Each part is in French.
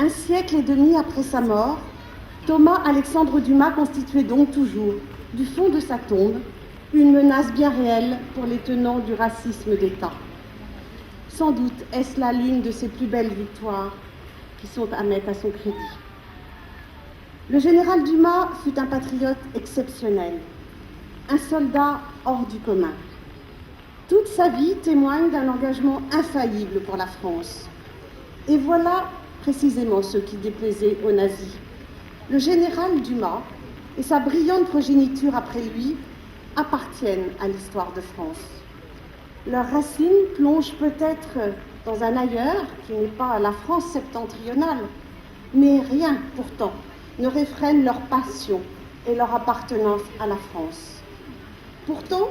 Un siècle et demi après sa mort, Thomas Alexandre Dumas constituait donc toujours, du fond de sa tombe, une menace bien réelle pour les tenants du racisme d'État. Sans doute est-ce là l'une de ses plus belles victoires qui sont à mettre à son crédit. Le général Dumas fut un patriote exceptionnel, un soldat hors du commun. Toute sa vie témoigne d'un engagement infaillible pour la France. Et voilà précisément ce qui déplaisait aux nazis. Le général Dumas et sa brillante progéniture après lui appartiennent à l'histoire de France. Leurs racines plongent peut-être dans un ailleurs qui n'est pas la France septentrionale, mais rien pourtant ne réfrène leur passion et leur appartenance à la France. Pourtant,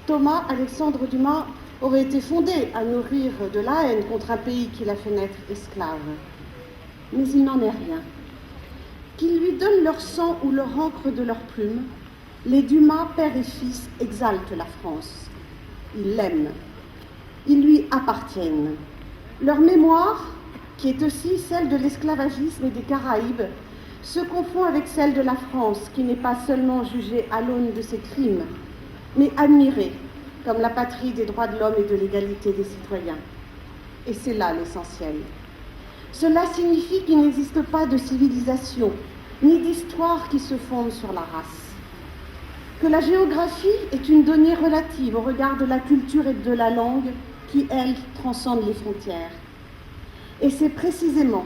Thomas Alexandre Dumas aurait été fondé à nourrir de la haine contre un pays qui l'a fait naître esclave. Mais il n'en est rien. Qu'ils lui donnent leur sang ou leur encre de leurs plumes, les Dumas, père et fils, exaltent la France. Ils l'aiment. Ils lui appartiennent. Leur mémoire, qui est aussi celle de l'esclavagisme et des Caraïbes, se confond avec celle de la France, qui n'est pas seulement jugée à l'aune de ses crimes, mais admirée comme la patrie des droits de l'homme et de l'égalité des citoyens. Et c'est là l'essentiel. Cela signifie qu'il n'existe pas de civilisation, ni d'histoire qui se fonde sur la race. Que la géographie est une donnée relative au regard de la culture et de la langue qui, elle, transcende les frontières. Et c'est précisément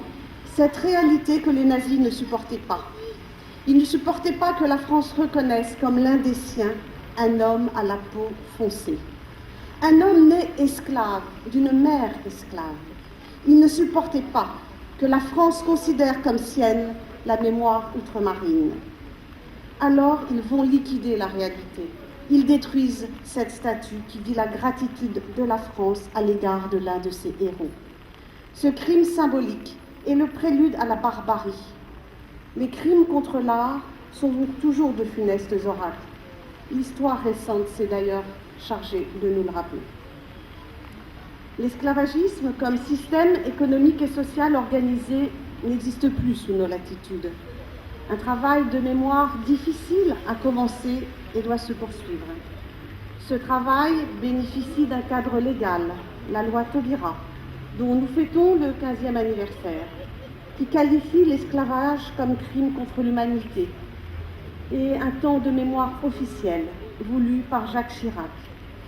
cette réalité que les nazis ne supportaient pas. Ils ne supportaient pas que la France reconnaisse comme l'un des siens un homme à la peau foncée. Un homme né esclave, d'une mère esclave. Ils ne supportaient pas que la France considère comme sienne la mémoire outre-marine. Alors, ils vont liquider la réalité. Ils détruisent cette statue qui dit la gratitude de la France à l'égard de l'un de ses héros. Ce crime symbolique est le prélude à la barbarie. Les crimes contre l'art sont donc toujours de funestes oracles. L'histoire récente s'est d'ailleurs chargée de nous le rappeler. L'esclavagisme comme système économique et social organisé n'existe plus sous nos latitudes. Un travail de mémoire difficile a commencé et doit se poursuivre. Ce travail bénéficie d'un cadre légal, la loi Taubira, dont nous fêtons le 15e anniversaire, qui qualifie l'esclavage comme crime contre l'humanité, et un temps de mémoire officiel voulu par Jacques Chirac,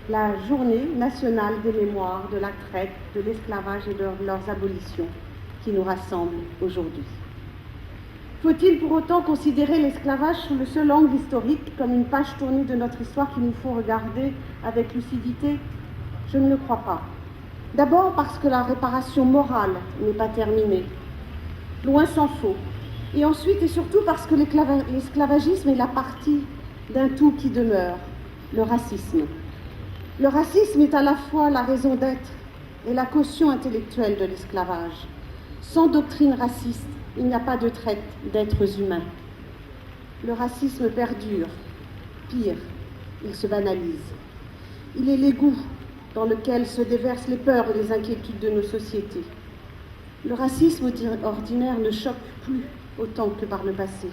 la journée nationale des mémoires de la traite, de l'esclavage et de leurs abolitions qui nous rassemble aujourd'hui. Faut-il pour autant considérer l'esclavage sous le seul angle historique comme une page tournée de notre histoire qu'il nous faut regarder avec lucidité? Je ne le crois pas. D'abord parce que la réparation morale n'est pas terminée, loin s'en faut. Et ensuite et surtout parce que l'esclavagisme est la partie d'un tout qui demeure, le racisme. Le racisme est à la fois la raison d'être et la caution intellectuelle de l'esclavage. Sans doctrine raciste, il n'y a pas de traite d'êtres humains. Le racisme perdure. Pire, il se banalise. Il est l'égout dans lequel se déversent les peurs et les inquiétudes de nos sociétés. Le racisme ordinaire ne choque plus autant que par le passé.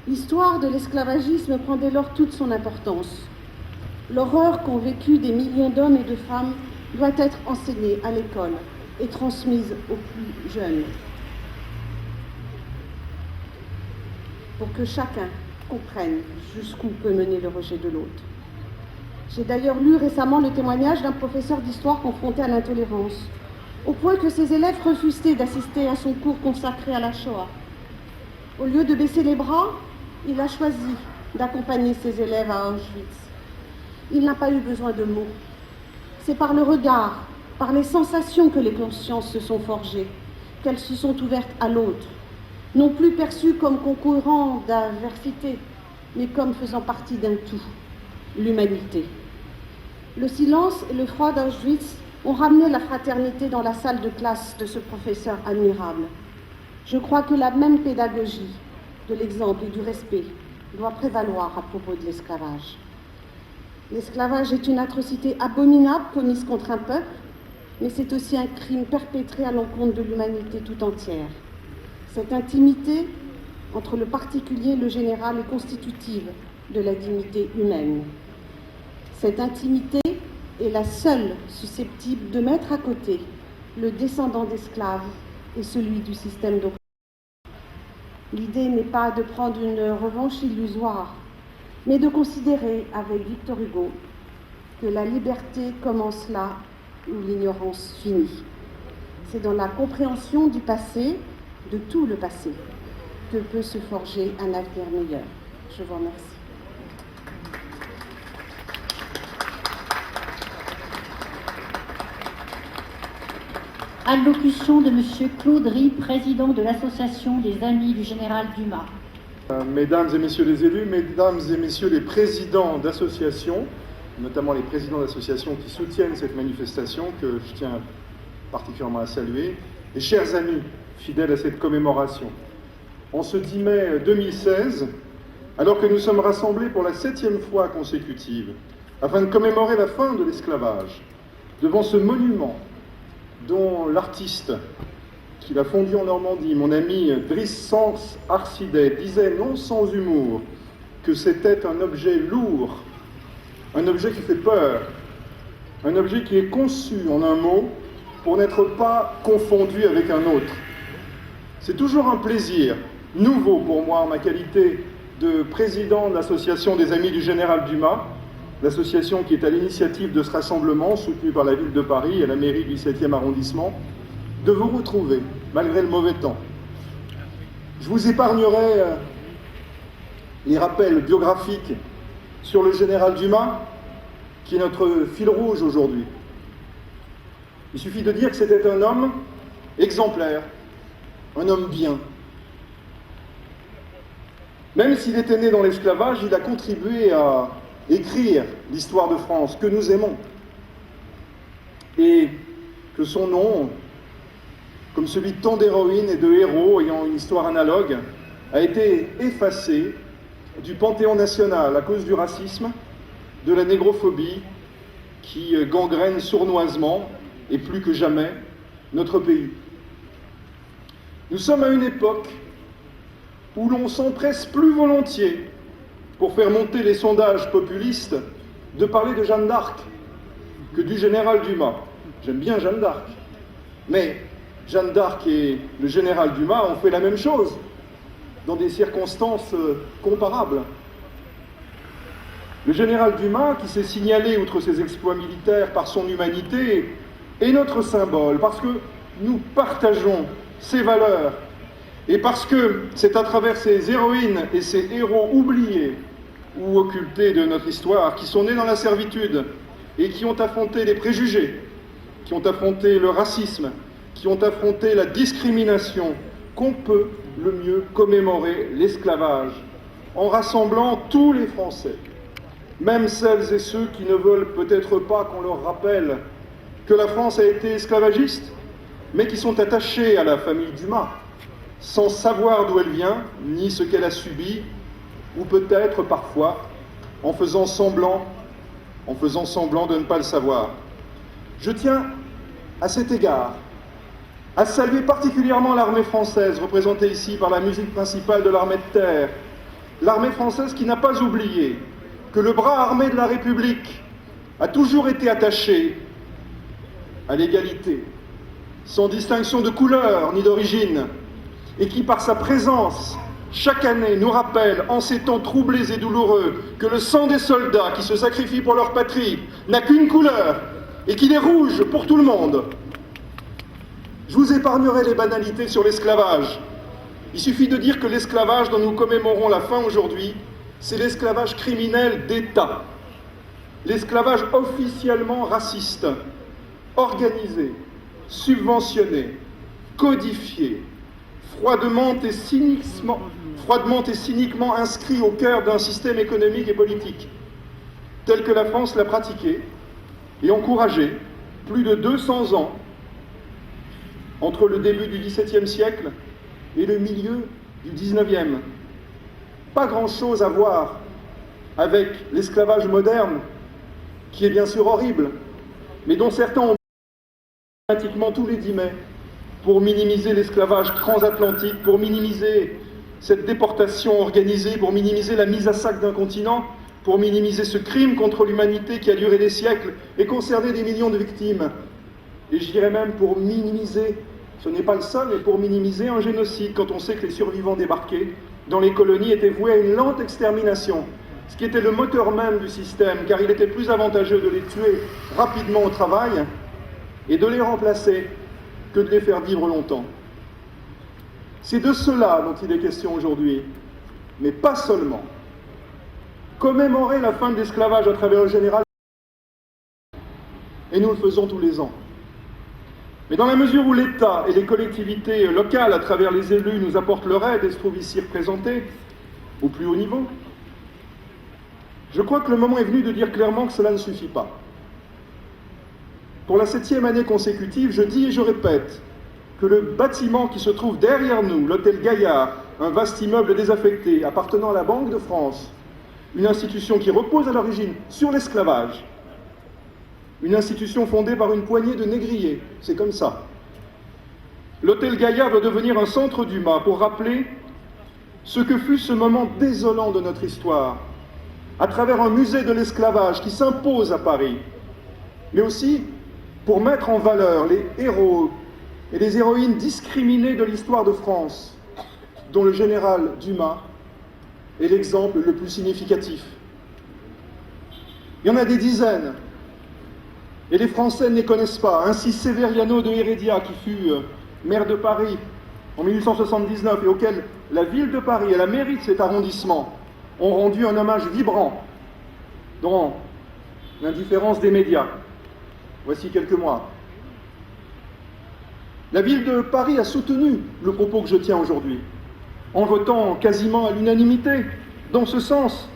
L'histoire de l'esclavagisme prend dès lors toute son importance. L'horreur qu'ont vécue des millions d'hommes et de femmes doit être enseignée à l'école et transmise aux plus jeunes, pour que chacun comprenne jusqu'où peut mener le rejet de l'autre. J'ai d'ailleurs lu récemment le témoignage d'un professeur d'histoire confronté à l'intolérance, au point que ses élèves refusaient d'assister à son cours consacré à la Shoah. Au lieu de baisser les bras, il a choisi d'accompagner ses élèves à Auschwitz. Il n'a pas eu besoin de mots. C'est par le regard, par les sensations que les consciences se sont forgées, qu'elles se sont ouvertes à l'autre, non plus perçues comme concourant d'adversité, mais comme faisant partie d'un tout, l'humanité. Le silence et le froid d'Auschwitz ont ramené la fraternité dans la salle de classe de ce professeur admirable. Je crois que la même pédagogie de l'exemple et du respect doit prévaloir à propos de l'esclavage. L'esclavage est une atrocité abominable commise contre un peuple, mais c'est aussi un crime perpétré à l'encontre de l'humanité tout entière. Cette intimité entre le particulier et le général est constitutive de la dignité humaine. Cette intimité est la seule susceptible de mettre à côté le descendant d'esclaves et celui du système d'oppression. L'idée n'est pas de prendre une revanche illusoire, mais de considérer avec Victor Hugo que la liberté commence là où l'ignorance finit. C'est dans la compréhension du passé, de tout le passé, que peut se forger un avenir meilleur. Je vous remercie. Allocution de M. Claude Ry, président de l'Association des Amis du Général Dumas. Mesdames et messieurs les élus, mesdames et messieurs les présidents d'associations, notamment les présidents d'associations qui soutiennent cette manifestation que je tiens particulièrement à saluer, et chers amis fidèles à cette commémoration. En ce 10 mai 2016, alors que nous sommes rassemblés pour la 7e fois consécutive, afin de commémorer la fin de l'esclavage, devant ce monument dont l'artiste qui l'a fondu en Normandie, mon ami Driss Sanz Arsidet, disait non sans humour que c'était un objet lourd, un objet qui fait peur, un objet qui est conçu en un mot pour n'être pas confondu avec un autre. C'est toujours un plaisir nouveau pour moi en ma qualité de président de l'Association des Amis du Général Dumas, l'association qui est à l'initiative de ce rassemblement soutenu par la ville de Paris et la mairie du 7e arrondissement, de vous retrouver, malgré le mauvais temps. Je vous épargnerai les rappels biographiques sur le général Dumas, qui est notre fil rouge aujourd'hui. Il suffit de dire que c'était un homme exemplaire, un homme bien. Même s'il était né dans l'esclavage, il a contribué à écrire l'histoire de France que nous aimons. Et que son nom, comme celui de tant d'héroïnes et de héros ayant une histoire analogue, a été effacé du panthéon national à cause du racisme, de la négrophobie qui gangrène sournoisement et plus que jamais notre pays. Nous sommes à une époque où l'on s'empresse plus volontiers, pour faire monter les sondages populistes, de parler de Jeanne d'Arc que du général Dumas. J'aime bien Jeanne d'Arc, mais Jeanne d'Arc et le général Dumas ont fait la même chose, dans des circonstances comparables. Le général Dumas, qui s'est signalé, outre ses exploits militaires, par son humanité, est notre symbole, parce que nous partageons ses valeurs, et parce que c'est à travers ces héroïnes et ces héros oubliés ou occultés de notre histoire, qui sont nés dans la servitude, et qui ont affronté les préjugés, qui ont affronté le racisme, qui ont affronté la discrimination, qu'on peut le mieux commémorer l'esclavage, en rassemblant tous les Français, même celles et ceux qui ne veulent peut-être pas qu'on leur rappelle que la France a été esclavagiste, mais qui sont attachés à la famille Dumas, sans savoir d'où elle vient, ni ce qu'elle a subi, ou peut-être parfois en faisant semblant de ne pas le savoir. Je tiens à cet égard à saluer particulièrement l'armée française, représentée ici par la musique principale de l'armée de terre, l'armée française qui n'a pas oublié que le bras armé de la République a toujours été attaché à l'égalité, sans distinction de couleur ni d'origine, et qui par sa présence chaque année nous rappelle, en ces temps troublés et douloureux, que le sang des soldats qui se sacrifient pour leur patrie n'a qu'une couleur, et qu'il est rouge pour tout le monde. Je vous épargnerai les banalités sur l'esclavage. Il suffit de dire que l'esclavage dont nous commémorons la fin aujourd'hui, c'est l'esclavage criminel d'État. L'esclavage officiellement raciste, organisé, subventionné, codifié, froidement et cyniquement inscrit au cœur d'un système économique et politique, tel que la France l'a pratiqué et encouragé plus de 200 ans entre le début du XVIIe siècle et le milieu du XIXe. Pas grand-chose à voir avec l'esclavage moderne, qui est bien sûr horrible, mais dont certains ont pratiquement tous les 10 mai pour minimiser l'esclavage transatlantique, pour minimiser cette déportation organisée, pour minimiser la mise à sac d'un continent, pour minimiser ce crime contre l'humanité qui a duré des siècles et concerné des millions de victimes. Et je dirais même pour minimiser, ce n'est pas le seul, mais pour minimiser un génocide quand on sait que les survivants débarqués dans les colonies étaient voués à une lente extermination, ce qui était le moteur même du système, car il était plus avantageux de les tuer rapidement au travail et de les remplacer que de les faire vivre longtemps. C'est de cela dont il est question aujourd'hui, mais pas seulement. Commémorer la fin de l'esclavage à travers le général, et nous le faisons tous les ans. Mais dans la mesure où l'État et les collectivités locales, à travers les élus, nous apportent leur aide et se trouvent ici représentés, au plus haut niveau, je crois que le moment est venu de dire clairement que cela ne suffit pas. Pour la 7e année consécutive, je dis et je répète que le bâtiment qui se trouve derrière nous, l'hôtel Gaillard, un vaste immeuble désaffecté appartenant à la Banque de France, une institution qui repose à l'origine sur l'esclavage, une institution fondée par une poignée de négriers, c'est comme ça. L'hôtel Gaillard doit devenir un centre d'humain pour rappeler ce que fut ce moment désolant de notre histoire, à travers un musée de l'esclavage qui s'impose à Paris, mais aussi pour mettre en valeur les héros et les héroïnes discriminés de l'histoire de France, dont le général Dumas est l'exemple le plus significatif. Il y en a des dizaines, et les Français ne les connaissent pas. Ainsi Severiano de Heredia, qui fut maire de Paris en 1879 et auquel la ville de Paris et la mairie de cet arrondissement ont rendu un hommage vibrant dans l'indifférence des médias. Voici quelques mois. La ville de Paris a soutenu le propos que je tiens aujourd'hui, en votant quasiment à l'unanimité dans ce sens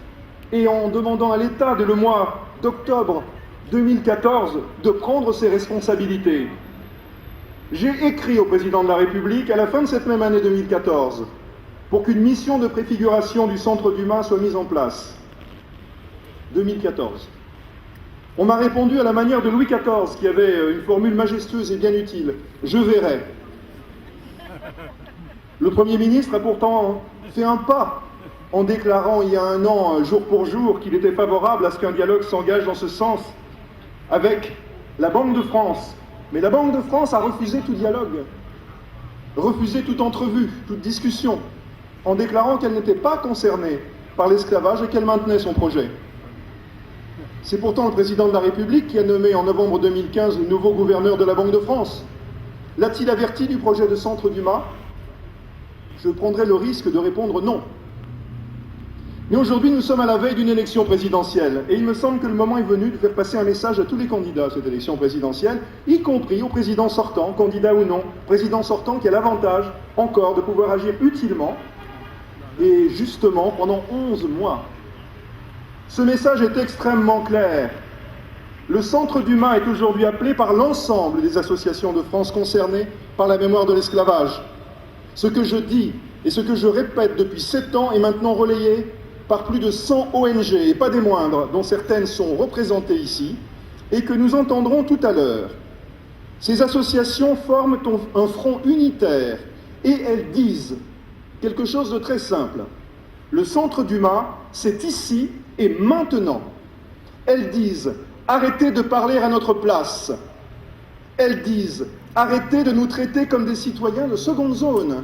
et en demandant à l'État, dès le mois d'octobre 2014, de prendre ses responsabilités. J'ai écrit au président de la République à la fin de cette même année 2014 pour qu'une mission de préfiguration du Centre d'Humain soit mise en place. 2014. On m'a répondu à la manière de Louis XIV, qui avait une formule majestueuse et bien utile. Je verrai. Le Premier ministre a pourtant fait un pas en déclarant il y a un an, jour pour jour, qu'il était favorable à ce qu'un dialogue s'engage dans ce sens avec la Banque de France. Mais la Banque de France a refusé tout dialogue, refusé toute entrevue, toute discussion, en déclarant qu'elle n'était pas concernée par l'esclavage et qu'elle maintenait son projet. C'est pourtant le président de la République qui a nommé en novembre 2015 le nouveau gouverneur de la Banque de France. L'a-t-il averti du projet de Centre d'Humain? Je prendrai le risque de répondre non. Mais aujourd'hui, nous sommes à la veille d'une élection présidentielle, et il me semble que le moment est venu de faire passer un message à tous les candidats à cette élection présidentielle, y compris au président sortant, candidat ou non, président sortant qui a l'avantage encore de pouvoir agir utilement et justement pendant 11 mois. Ce message est extrêmement clair. Le Centre d'Humain est aujourd'hui appelé par l'ensemble des associations de France concernées par la mémoire de l'esclavage. Ce que je dis et ce que je répète depuis 7 ans est maintenant relayé par plus de 100 ONG, et pas des moindres, dont certaines sont représentées ici, et que nous entendrons tout à l'heure. Ces associations forment un front unitaire, et elles disent quelque chose de très simple. Le Centre d'Humain, c'est ici et maintenant. Elles disent « Arrêtez de parler à notre place ». Elles disent « Arrêtez de nous traiter comme des citoyens de seconde zone ».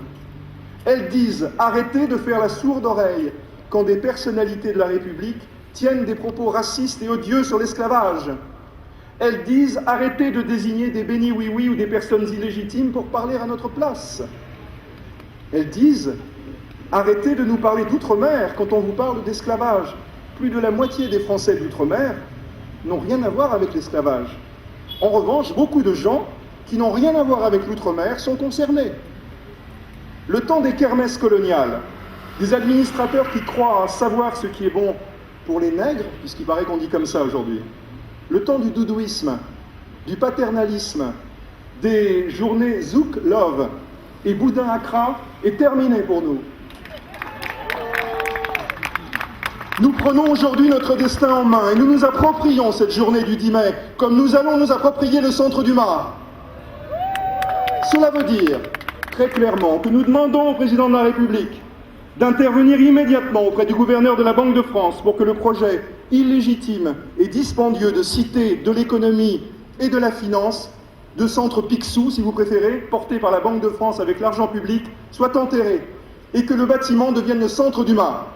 Elles disent « Arrêtez de faire la sourde oreille » quand des personnalités de la République tiennent des propos racistes et odieux sur l'esclavage. Elles disent « Arrêtez de désigner des bénis oui-oui ou des personnes illégitimes pour parler à notre place ». Elles disent « Arrêtez de nous parler d'outre-mer quand on vous parle d'esclavage ». Plus de la moitié des Français d'outre-mer n'ont rien à voir avec l'esclavage. En revanche, beaucoup de gens qui n'ont rien à voir avec l'outre-mer sont concernés. Le temps des kermesses coloniales, des administrateurs qui croient savoir ce qui est bon pour les nègres, puisqu'il paraît qu'on dit comme ça aujourd'hui, le temps du doudouisme, du paternalisme, des journées Zouk Love et Boudin Accra est terminé pour nous. Nous prenons aujourd'hui notre destin en main et nous nous approprions cette journée du 10 mai, comme nous allons nous approprier le Centre d'Humain. Cela veut dire, très clairement, que nous demandons au président de la République d'intervenir immédiatement auprès du gouverneur de la Banque de France pour que le projet illégitime et dispendieux de cité de l'économie et de la finance, de centre Picsou, si vous préférez, porté par la Banque de France avec l'argent public, soit enterré et que le bâtiment devienne le centre Dumas.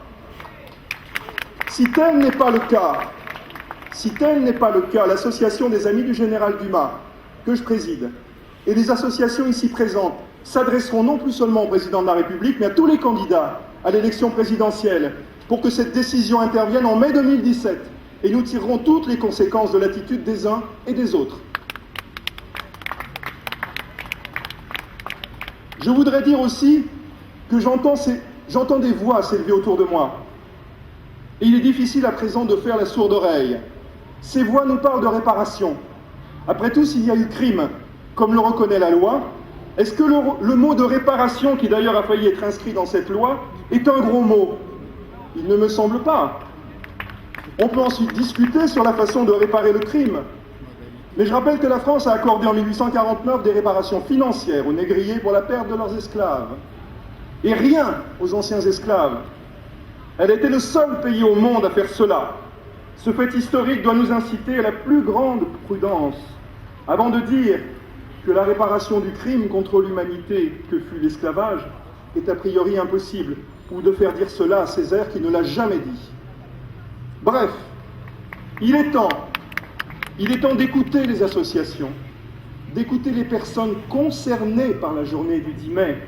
Si tel n'est pas le cas, l'association des Amis du Général Dumas, que je préside, et les associations ici présentes s'adresseront non plus seulement au président de la République, mais à tous les candidats à l'élection présidentielle pour que cette décision intervienne en mai 2017. Et nous tirerons toutes les conséquences de l'attitude des uns et des autres. Je voudrais dire aussi que j'entends des voix s'élever autour de moi. Et il est difficile à présent de faire la sourde oreille. Ces voix nous parlent de réparation. Après tout, s'il y a eu crime, comme le reconnaît la loi, est-ce que le mot de réparation, qui d'ailleurs a failli être inscrit dans cette loi, est un gros mot? Il ne me semble pas. On peut ensuite discuter sur la façon de réparer le crime. Mais je rappelle que la France a accordé en 1849 des réparations financières aux négriers pour la perte de leurs esclaves. Et rien aux anciens esclaves. Elle était le seul pays au monde à faire cela. Ce fait historique doit nous inciter à la plus grande prudence avant de dire que la réparation du crime contre l'humanité que fut l'esclavage est a priori impossible, ou de faire dire cela à Césaire qui ne l'a jamais dit. Bref, il est temps d'écouter les associations, d'écouter les personnes concernées par la journée du 10 mai,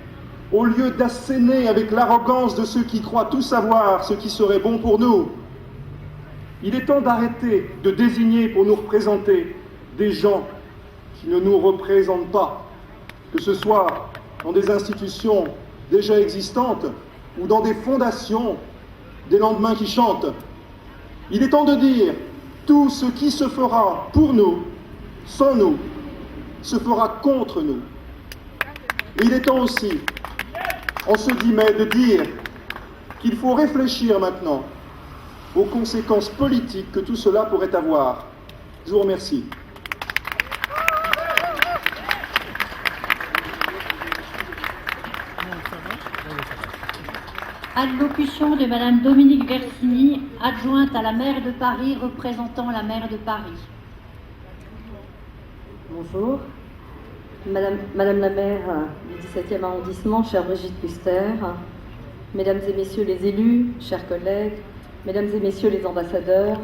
au lieu d'asséner avec l'arrogance de ceux qui croient tout savoir ce qui serait bon pour nous. Il est temps d'arrêter de désigner pour nous représenter des gens qui ne nous représentent pas, que ce soit dans des institutions déjà existantes ou dans des fondations des lendemains qui chantent. Il est temps de dire tout ce qui se fera pour nous, sans nous, se fera contre nous. Et il est temps aussi, en ce 10 mai, de dire qu'il faut réfléchir maintenant aux conséquences politiques que tout cela pourrait avoir. Je vous remercie. Allocution de Madame Dominique Versini, adjointe à la maire de Paris, représentant la maire de Paris. Bonjour. Madame la maire du 17e arrondissement, chère Brigitte Custer, Mesdames et Messieurs les élus, chers collègues, Mesdames et Messieurs les ambassadeurs,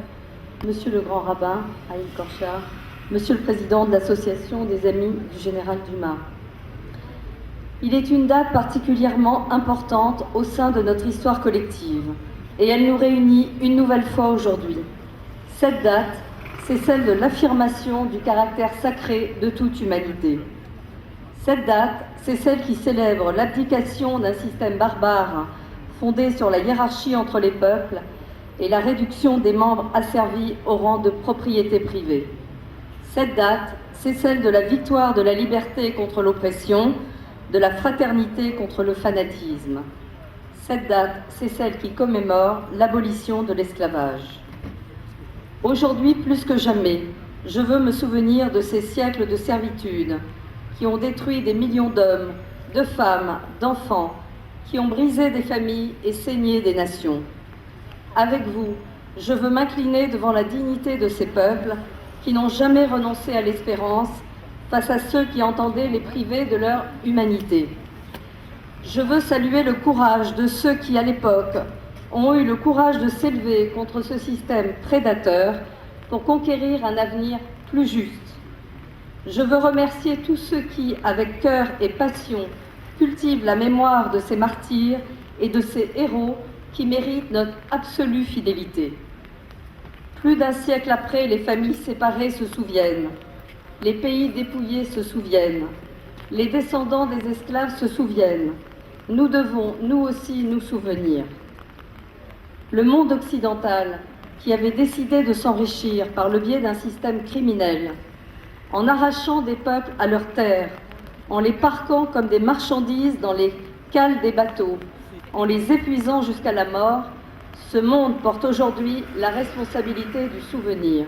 Monsieur le Grand Rabbin, Haïm Korchar, Monsieur le Président de l'Association des Amis du Général Dumas. Il est une date particulièrement importante au sein de notre histoire collective et elle nous réunit une nouvelle fois aujourd'hui. Cette date, c'est celle de l'affirmation du caractère sacré de toute humanité. Cette date, c'est celle qui célèbre l'abdication d'un système barbare fondé sur la hiérarchie entre les peuples et la réduction des membres asservis au rang de propriété privée. Cette date, c'est celle de la victoire de la liberté contre l'oppression, de la fraternité contre le fanatisme. Cette date, c'est celle qui commémore l'abolition de l'esclavage. Aujourd'hui, plus que jamais, je veux me souvenir de ces siècles de servitude qui ont détruit des millions d'hommes, de femmes, d'enfants, qui ont brisé des familles et saigné des nations. Avec vous, je veux m'incliner devant la dignité de ces peuples qui n'ont jamais renoncé à l'espérance face à ceux qui entendaient les priver de leur humanité. Je veux saluer le courage de ceux qui, à l'époque, ont eu le courage de s'élever contre ce système prédateur pour conquérir un avenir plus juste. Je veux remercier tous ceux qui, avec cœur et passion, cultivent la mémoire de ces martyrs et de ces héros qui méritent notre absolue fidélité. Plus d'un siècle après, les familles séparées se souviennent. Les pays dépouillés se souviennent. Les descendants des esclaves se souviennent. Nous devons, nous aussi, nous souvenir. Le monde occidental, qui avait décidé de s'enrichir par le biais d'un système criminel, en arrachant des peuples à leurs terres, en les parquant comme des marchandises dans les cales des bateaux, en les épuisant jusqu'à la mort, ce monde porte aujourd'hui la responsabilité du souvenir.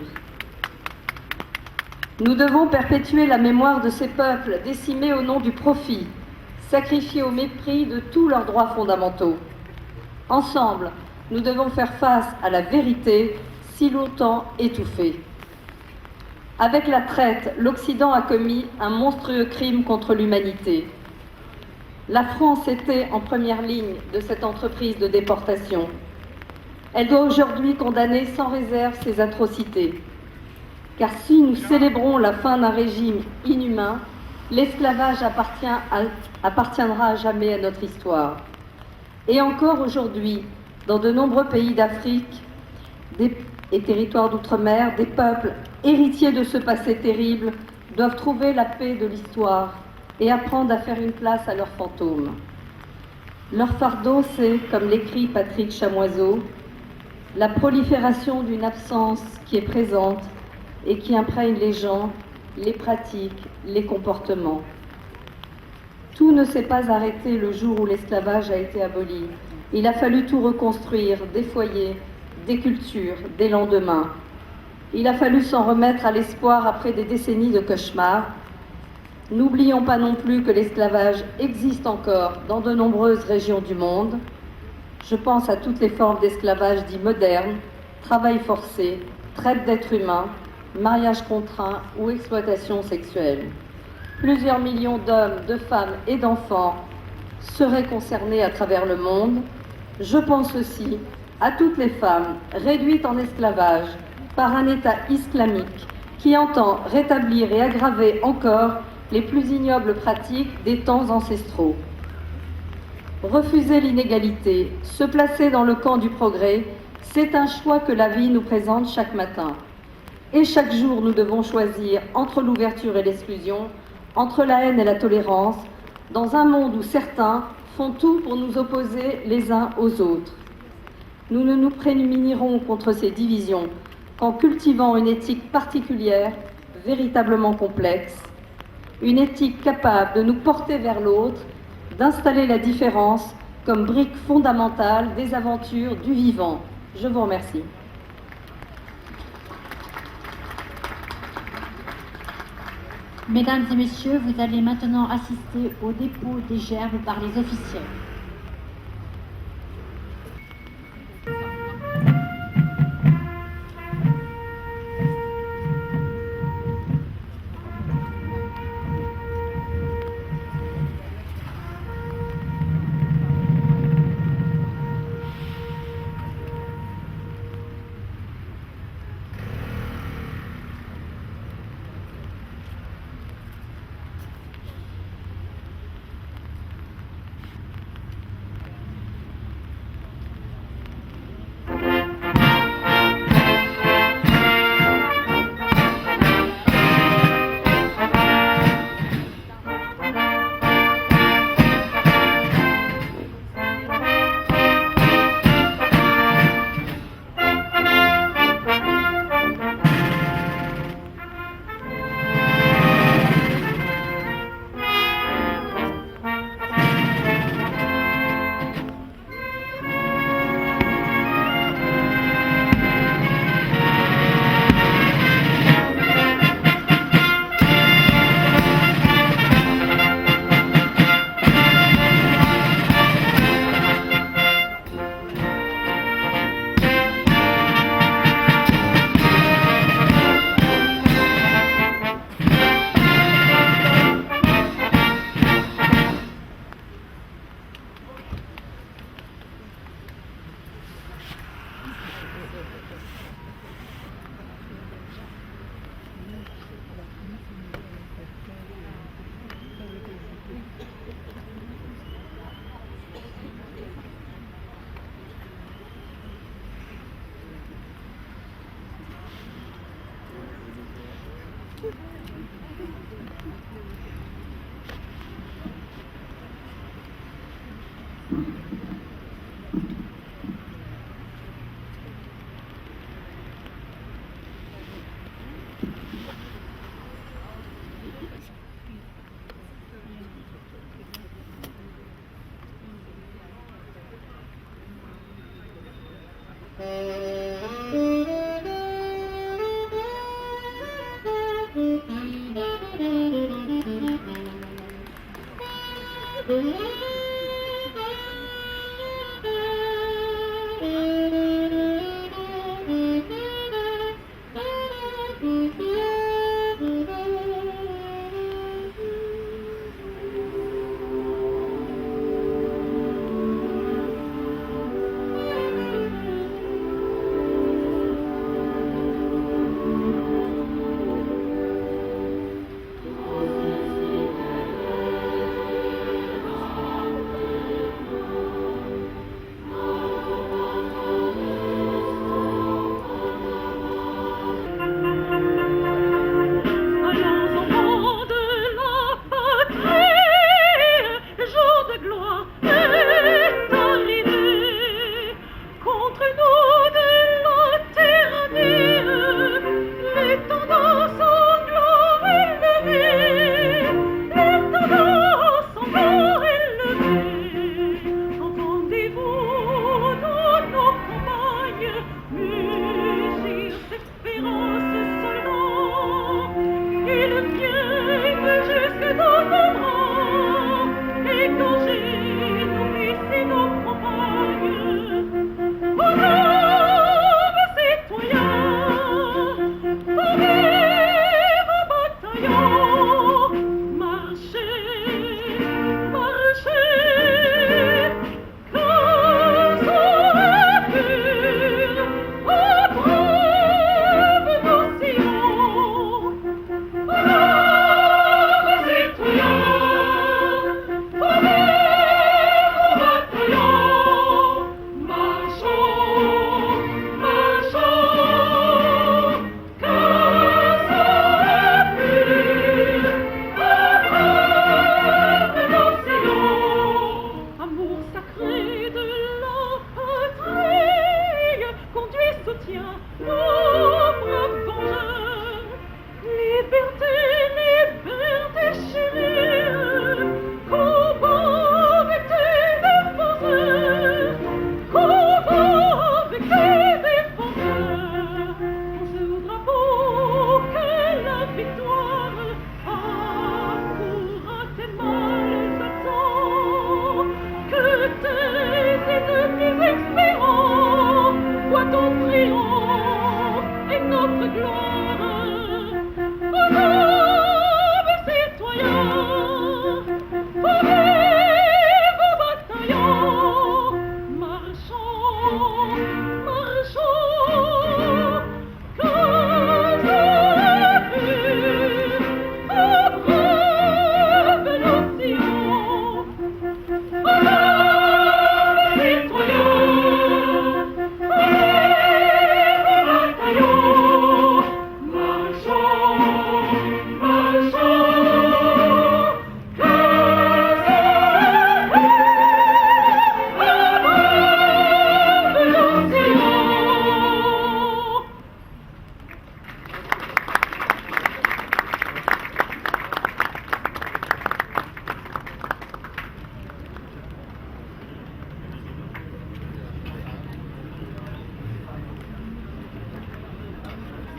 Nous devons perpétuer la mémoire de ces peuples décimés au nom du profit, sacrifiés au mépris de tous leurs droits fondamentaux. Ensemble, nous devons faire face à la vérité si longtemps étouffée. Avec la traite, l'Occident a commis un monstrueux crime contre l'humanité. La France était en première ligne de cette entreprise de déportation. Elle doit aujourd'hui condamner sans réserve ces atrocités. Car si nous célébrons la fin d'un régime inhumain, l'esclavage appartiendra à jamais à notre histoire. Et encore aujourd'hui, dans de nombreux pays d'Afrique et territoires d'outre-mer, des peuples héritiers de ce passé terrible doivent trouver la paix de l'histoire et apprendre à faire une place à leurs fantômes. Leur fardeau, c'est, comme l'écrit Patrick Chamoiseau, la prolifération d'une absence qui est présente et qui imprègne les gens, les pratiques, les comportements. Tout ne s'est pas arrêté le jour où l'esclavage a été aboli. Il a fallu tout reconstruire, des foyers, des cultures, des lendemains. Il a fallu s'en remettre à l'espoir après des décennies de cauchemars. N'oublions pas non plus que l'esclavage existe encore dans de nombreuses régions du monde. Je pense à toutes les formes d'esclavage dit moderne, travail forcé, traite d'êtres humains, mariage contraint ou exploitation sexuelle. Plusieurs millions d'hommes, de femmes et d'enfants seraient concernés à travers le monde. Je pense aussi à toutes les femmes réduites en esclavage par un État islamique qui entend rétablir et aggraver encore les plus ignobles pratiques des temps ancestraux. Refuser l'inégalité, se placer dans le camp du progrès, c'est un choix que la vie nous présente chaque matin. Et chaque jour, nous devons choisir entre l'ouverture et l'exclusion, entre la haine et la tolérance, dans un monde où certains font tout pour nous opposer les uns aux autres. Nous ne nous prémunirons contre ces divisions qu'en cultivant une éthique particulière, véritablement complexe, une éthique capable de nous porter vers l'autre, d'installer la différence comme brique fondamentale des aventures du vivant. Je vous remercie. Mesdames et messieurs, vous allez maintenant assister au dépôt des gerbes par les officiels.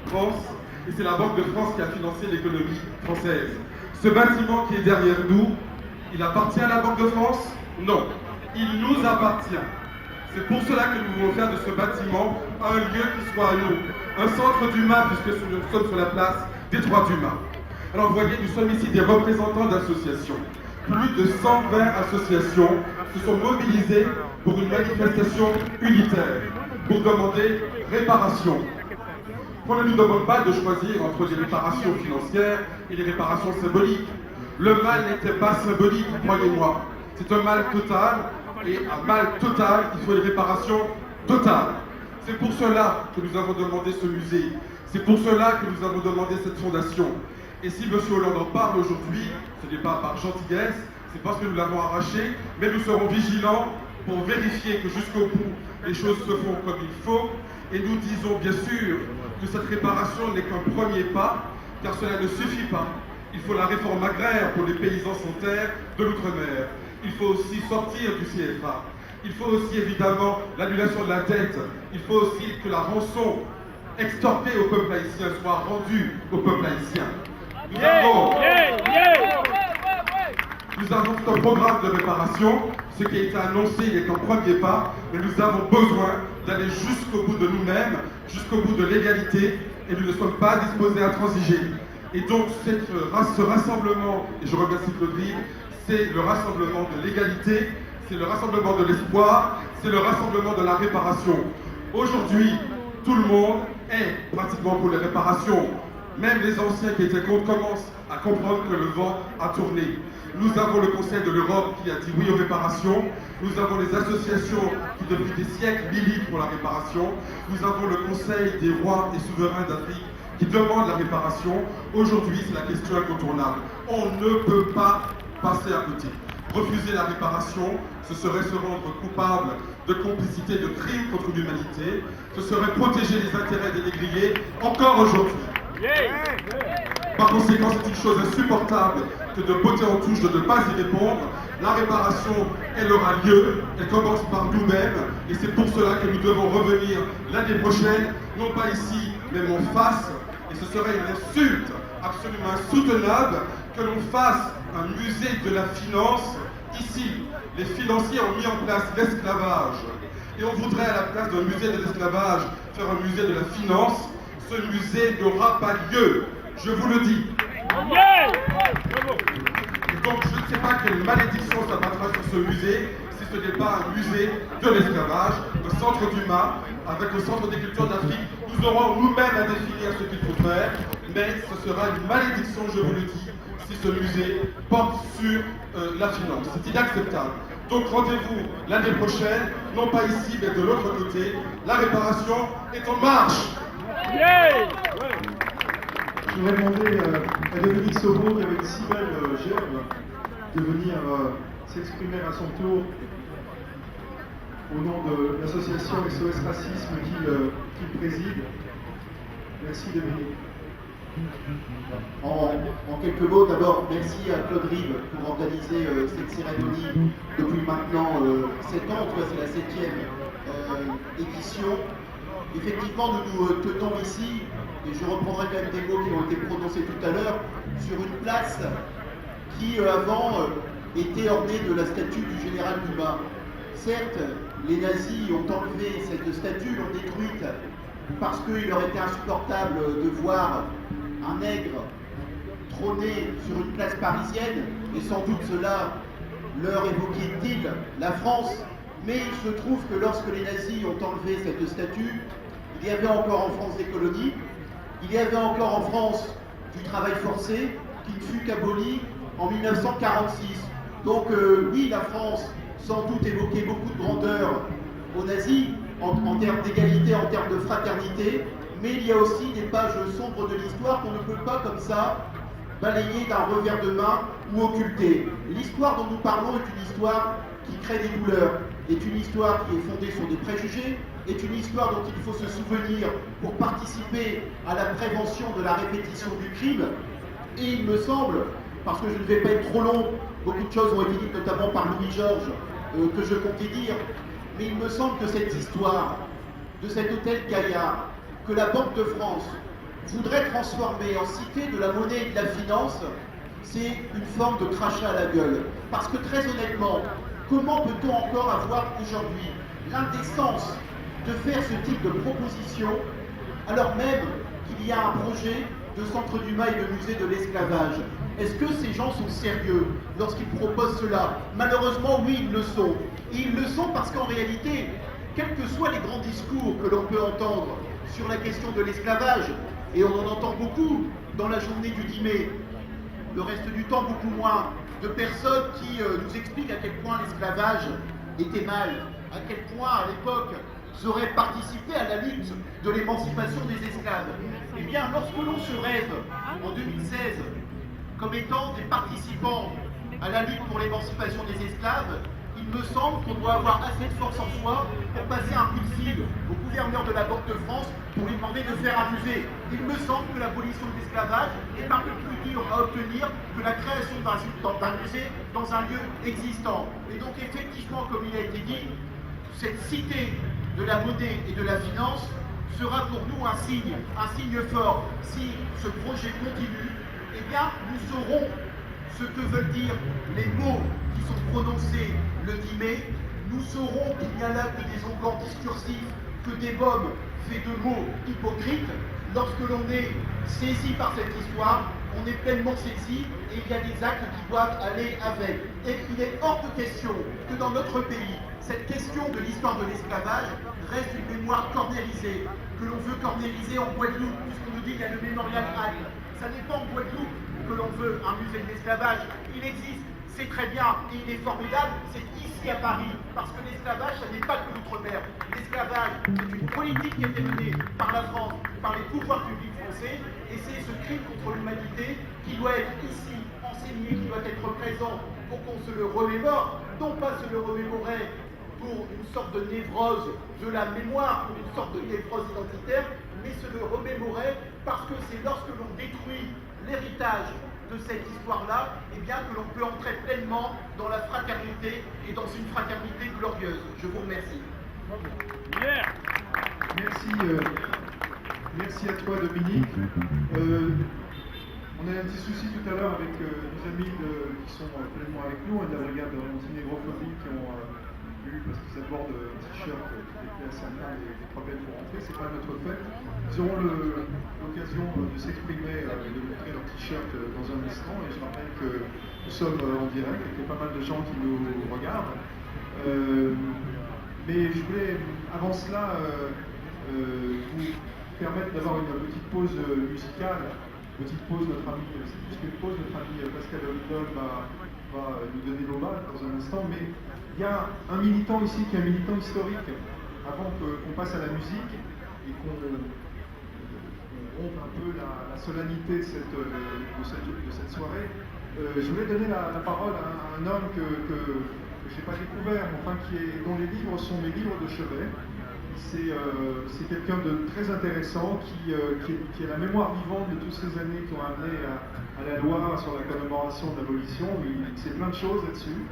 France, et c'est la Banque de France qui a financé l'économie française. Ce bâtiment qui est derrière nous, il appartient à la Banque de France? Non, il nous appartient. C'est pour cela que nous voulons faire de ce bâtiment un lieu qui soit à nous, un centre d'humain, puisque nous sommes sur la place des droits d'humain. Alors vous voyez, nous sommes ici des représentants d'associations. Plus de 120 associations se sont mobilisées pour une manifestation unitaire, pour demander réparation. On ne nous demande pas de choisir entre les réparations financières et les réparations symboliques. Le mal n'était pas symbolique, croyez-moi. C'est un mal total, et un mal total, il faut une réparation totale. C'est pour cela que nous avons demandé ce musée. C'est pour cela que nous avons demandé cette fondation. Et si M. Hollande en parle aujourd'hui, ce n'est pas par gentillesse, c'est parce que nous l'avons arraché, mais nous serons vigilants pour vérifier que jusqu'au bout, les choses se font comme il faut. Et nous disons bien sûr que cette réparation n'est qu'un premier pas, car cela ne suffit pas. Il faut la réforme agraire pour les paysans sans terre de l'outre-mer. Il faut aussi sortir du CFA. Il faut aussi évidemment l'annulation de la dette. Il faut aussi que la rançon extorquée au peuple haïtien soit rendue au peuple haïtien. Nous avons tout un programme de réparation. Ce qui a été annoncé n'est qu'un premier pas, mais nous avons besoin d'aller jusqu'au bout de nous-mêmes, jusqu'au bout de l'égalité, et nous ne sommes pas disposés à transiger. Et donc ce rassemblement, et je remercie Claude Rive, c'est le rassemblement de l'égalité, c'est le rassemblement de l'espoir, c'est le rassemblement de la réparation. Aujourd'hui, tout le monde est pratiquement pour les réparations. Même les anciens qui étaient contre commencent à comprendre que le vent a tourné. Nous avons le Conseil de l'Europe qui a dit oui aux réparations. Nous avons les associations qui depuis des siècles militent pour la réparation. Nous avons le Conseil des rois et souverains d'Afrique qui demande la réparation. Aujourd'hui, c'est la question incontournable. On ne peut pas passer à côté. Refuser la réparation, ce serait se rendre coupable de complicité de crimes contre l'humanité. Ce serait protéger les intérêts des négriers encore aujourd'hui. Par conséquent, c'est une chose insupportable que de botter en touche de ne pas y répondre. La réparation, elle aura lieu, elle commence par nous-mêmes, et c'est pour cela que nous devons revenir l'année prochaine, non pas ici, mais en face, et ce serait une insulte absolument insoutenable que l'on fasse un musée de la finance ici. Les financiers ont mis en place l'esclavage, et on voudrait à la place d'un musée de l'esclavage faire un musée de la finance. Ce musée n'aura pas lieu, je vous le dis. Et donc je ne sais pas quelle malédiction s'abattra sur ce musée si ce n'est pas un musée de l'esclavage, un centre d'humain avec le centre des cultures d'Afrique. Nous aurons nous-mêmes à définir ce qu'il faut faire, mais ce sera une malédiction, je vous le dis, si ce musée porte sur la finance. C'est inacceptable. Donc rendez-vous l'année prochaine, non pas ici, mais de l'autre côté. La réparation est en marche. Je voudrais demander à Dominique Sauveau, qui avait une si belle gerbe, de venir s'exprimer à son tour au nom de l'association SOS Racisme qu'il préside. Merci Dominique. En quelques mots, d'abord, merci à Claude Rive pour organiser cette cérémonie depuis maintenant 7 ans, en tout cas c'est la 7e édition. Effectivement, nous nous tenons ici, et je reprendrai quand même des mots qui ont été prononcés tout à l'heure, sur une place qui avant était ornée de la statue du général Dumas. Certes, les nazis ont enlevé cette statue, l'ont détruite, parce qu'il leur était insupportable de voir un nègre trôner sur une place parisienne, et sans doute cela leur évoquait-il la France. Mais il se trouve que lorsque les nazis ont enlevé cette statue, il y avait encore en France des colonies, il y avait encore en France du travail forcé qui ne fut qu'aboli en 1946. Donc oui, la France sans doute évoquait beaucoup de grandeur aux nazis en termes d'égalité, en termes de fraternité, mais il y a aussi des pages sombres de l'histoire qu'on ne peut pas comme ça balayer d'un revers de main ou occulter. L'histoire dont nous parlons est une histoire qui crée des douleurs, est une histoire qui est fondée sur des préjugés, est une histoire dont il faut se souvenir pour participer à la prévention de la répétition du crime. Et il me semble, parce que je ne vais pas être trop long, beaucoup de choses ont été dites notamment par Louis-Georges, que je comptais dire, mais il me semble que cette histoire de cet hôtel Gaillard, que la Banque de France voudrait transformer en cité de la monnaie et de la finance, c'est une forme de crachat à la gueule. Parce que très honnêtement, comment peut-on encore avoir aujourd'hui l'indécence de faire ce type de proposition alors même qu'il y a un projet de centre Dumas et de musée de l'esclavage? Est-ce que ces gens sont sérieux lorsqu'ils proposent cela? Malheureusement, oui, ils le sont. Et ils le sont parce qu'en réalité, quels que soient les grands discours que l'on peut entendre sur la question de l'esclavage, et on en entend beaucoup dans la journée du 10 mai, le reste du temps beaucoup moins, de personnes qui nous expliquent à quel point l'esclavage était mal, à quel point à l'époque ils auraient participé à la lutte de l'émancipation des esclaves. Eh bien, lorsque l'on se rêve en 2016 comme étant des participants à la lutte pour l'émancipation des esclaves, il me semble qu'on doit avoir assez de force en soi pour passer un coup de fil au gouverneur de la Banque de France pour lui demander de faire un musée. Il me semble que l'abolition de l'esclavage est un peu plus dure à obtenir que la création d'un musée dans un lieu existant. Et donc effectivement, comme il a été dit, cette cité de la monnaie et de la finance sera pour nous un signe fort. Si ce projet continue, eh bien nous saurons ce que veulent dire les mots qui sont prononcés le 10 mai, nous saurons qu'il n'y a là que des onglants discursifs, que des bombes faits de mots hypocrites. Lorsque l'on est saisi par cette histoire, on est pleinement saisi et il y a des actes qui doivent aller avec. Et il est hors de question que dans notre pays, cette question de l'histoire de l'esclavage reste une mémoire cornérisée, que l'on veut cornériser en Guadeloupe, puisqu'on nous dit qu'il y a le mémorial Hague. Ça n'est pas en Guadeloupe que l'on veut un musée de l'esclavage. Il existe, c'est très bien, et il est formidable, c'est ici à Paris, parce que l'esclavage, ça n'est pas que l'outre-mer. L'esclavage, c'est une politique qui a été menée par la France, par les pouvoirs publics français, et c'est ce crime contre l'humanité qui doit être ici enseigné, qui doit être présent pour qu'on se le remémore, non pas se le remémorer pour une sorte de névrose de la mémoire, pour une sorte de névrose identitaire, mais se le remémorer parce que c'est lorsque l'on détruit l'héritage de cette histoire-là, eh bien que l'on peut entrer pleinement dans la fraternité et dans une fraternité glorieuse. Je vous remercie. Merci à toi, Dominique. On a un petit souci tout à l'heure avec nos amis qui sont pleinement avec nous, de la brigade de anti-négrophobie qui ont eu, parce qu'ils abordent un t-shirt qui était assez bien et des problèmes pour rentrer, c'est pas notre fait. Ils auront l'occasion de s'exprimer, de montrer leur t-shirt dans un instant, et je rappelle que nous sommes en direct et qu'il y a pas mal de gens qui nous regardent. Mais je voulais, avant cela, vous permettre d'avoir une petite pause musicale. Petite pause, notre ami Pascal Olidol va nous donner l'hommage dans un instant, mais il y a un militant ici qui est un militant historique. Avant qu'on passe à la musique et qu'on rompe un peu la solennité de cette soirée, je voulais donner la parole à un homme que je n'ai pas découvert, mais enfin dont les livres sont mes livres de chevet. C'est quelqu'un de très intéressant qui est la mémoire vivante de toutes ces années qui ont amené à la loi sur la commémoration de l'abolition. Il sait plein de choses là-dessus.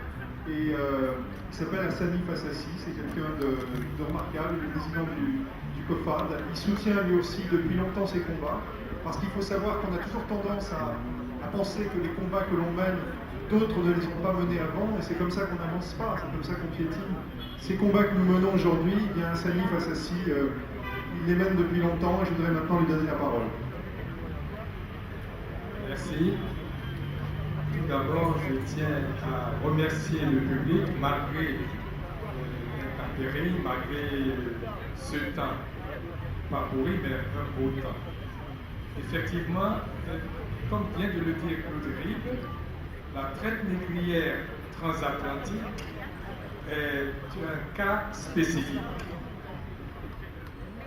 Et il s'appelle Hassani Fassassi, c'est quelqu'un de remarquable, le président du COFAD. Il soutient lui aussi depuis longtemps ces combats, parce qu'il faut savoir qu'on a toujours tendance à penser que les combats que l'on mène, d'autres ne les ont pas menés avant, et c'est comme ça qu'on n'avance pas, c'est comme ça qu'on piétine. Ces combats que nous menons aujourd'hui, il y a Hassani Fassassi, il les mène depuis longtemps, et je voudrais maintenant lui donner la parole. Merci. Tout d'abord, je tiens à remercier le public, malgré l'intempérie, malgré ce temps, pas pourri, mais un beau temps. Effectivement, comme vient de le dire Claude Ribes, la traite négrière transatlantique est un cas spécifique.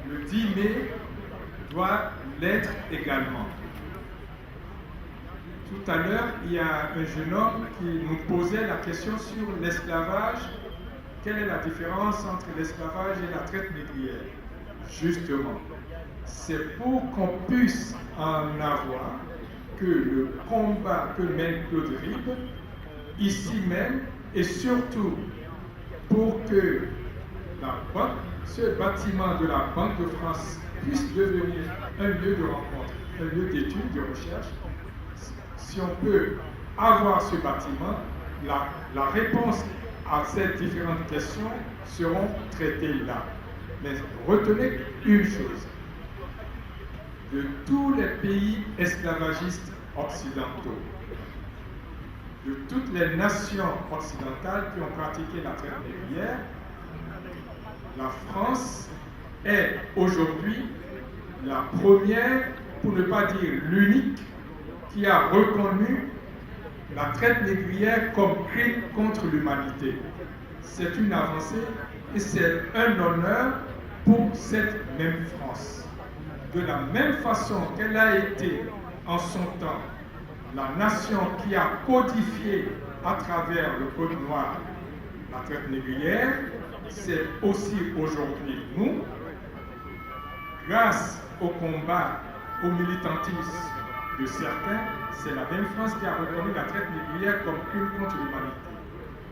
Le 10 mai doit l'être également. Tout à l'heure, il y a un jeune homme qui nous posait la question sur l'esclavage. Quelle est la différence entre l'esclavage et la traite négrière? Justement, c'est pour qu'on puisse en avoir que le combat que mène Claude Ribes, ici même, et surtout pour que la banque, ce bâtiment de la Banque de France puisse devenir un lieu de rencontre un lieu d'études, de recherche. Si on peut avoir ce bâtiment, la réponse à ces différentes questions seront traitées là. Mais retenez une chose. De tous les pays esclavagistes occidentaux, de toutes les nations occidentales qui ont pratiqué la traite négrière, la France est aujourd'hui la première, pour ne pas dire l'unique, qui a reconnu la traite négrière comme crime contre l'humanité. C'est une avancée et c'est un honneur pour cette même France. De la même façon qu'elle a été en son temps la nation qui a codifié à travers le Code noir la traite négrière, c'est aussi aujourd'hui nous, grâce au combat, au militantisme de certains, c'est la même France qui a reconnu la traite négrière comme crime contre l'humanité.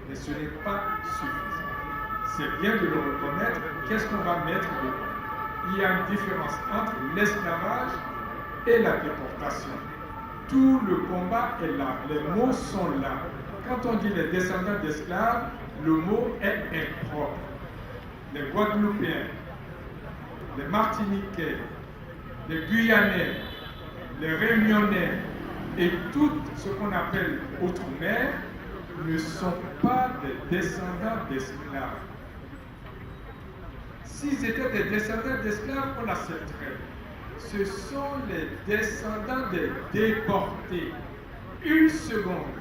Mais ce n'est pas suffisant. C'est bien de le reconnaître. Qu'est-ce qu'on va mettre dedans? Il y a une différence entre l'esclavage et la déportation. Tout le combat est là, les mots sont là. Quand on dit les descendants d'esclaves, le mot est impropre. Les Guadeloupéens, les Martiniquais, les Guyanais, les Réunionnais et tout ce qu'on appelle Outre-mer ne sont pas des descendants d'esclaves. S'ils étaient des descendants d'esclaves, on l'accepterait. Ce sont les descendants des déportés. Une seconde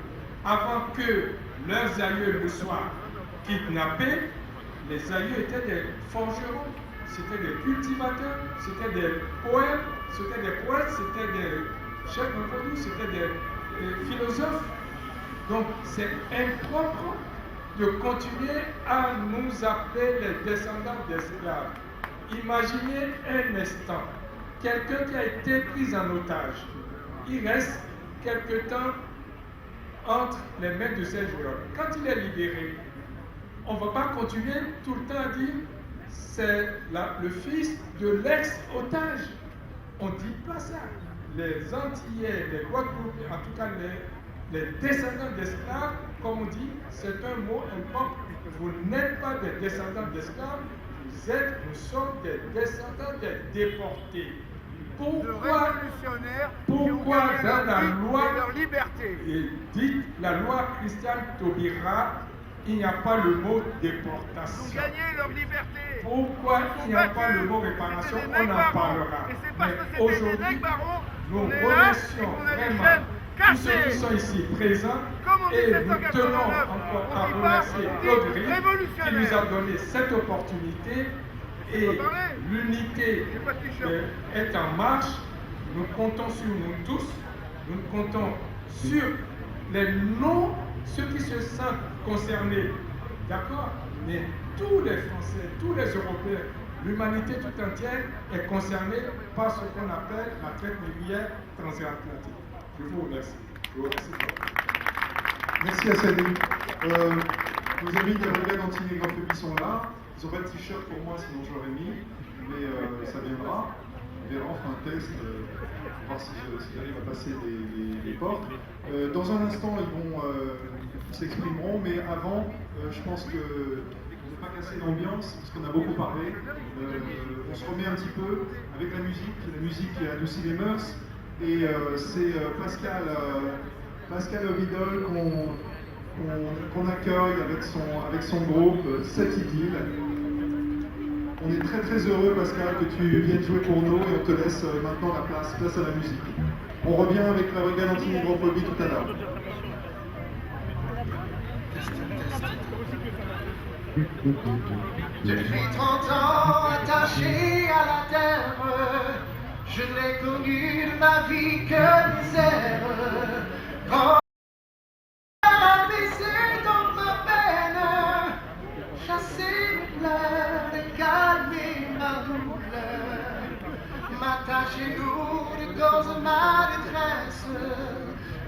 avant que leurs aïeux ne soient kidnappés, les aïeux étaient des forgerons, c'était des cultivateurs, c'était des poètes, c'était des chefs d'entreprise, c'était des philosophes. Donc c'est impropre de continuer à nous appeler les descendants d'esclaves. Imaginez un instant, quelqu'un qui a été pris en otage, il reste quelque temps entre les mains de ses joueurs. Quand il est libéré, on ne va pas continuer tout le temps à dire c'est le fils de l'ex-otage. On ne dit pas ça. Les Antillais, les Guadeloupéens, en tout cas les descendants d'esclaves, comme on dit, c'est un mot impropre. Vous n'êtes pas des descendants d'esclaves, nous sommes des descendants des déportés. Pourquoi dans la loi, dites la loi Christiane Taubira, il n'y a pas le mot déportation? Pourquoi il n'y a pas le mot réparation? On en parlera. Mais aujourd'hui, nous remercions vraiment tous ceux qui sont ici présents et nous tenons encore à remercier Claude Rive qui nous a donné cette opportunité. Et l'unité est en marche. Nous comptons sur nous tous. Nous comptons sur les non, ceux qui se sentent concernés. D'accord? Mais tous les Français, tous les Européens, l'humanité tout entière est concernée par ce qu'on appelle la traite négrière transatlantique. Je vous remercie. Je vous remercie. Merci à Sally. Nos amis des regards anti-négrophobie sont là. Ils n'ont pas de t-shirt pour moi, sinon je l'aurais mis, mais ça viendra. On verra, on fera un test, pour voir si j'arrive à passer les portes. Dans un instant, ils s'exprimeront, mais avant, je pense que on ne pas casser l'ambiance, parce qu'on a beaucoup parlé. On se remet un petit peu avec la musique qui adoucit les mœurs, et c'est Pascal Vidal qu'on accueille avec son groupe, Cette Idylle. On est très très heureux, Pascal, que tu viennes jouer pour nous, et on te laisse maintenant la place à la musique. On revient avec la brigade anti-négrophobie tout à l'heure. Depuis 30 ans attaché à la terre, je n'ai connu de ma vie que misère. Quand baisser dans ma peine, chasser mes pleurs et calmer ma douleur, m'attacher lourd de cause de ma détresse,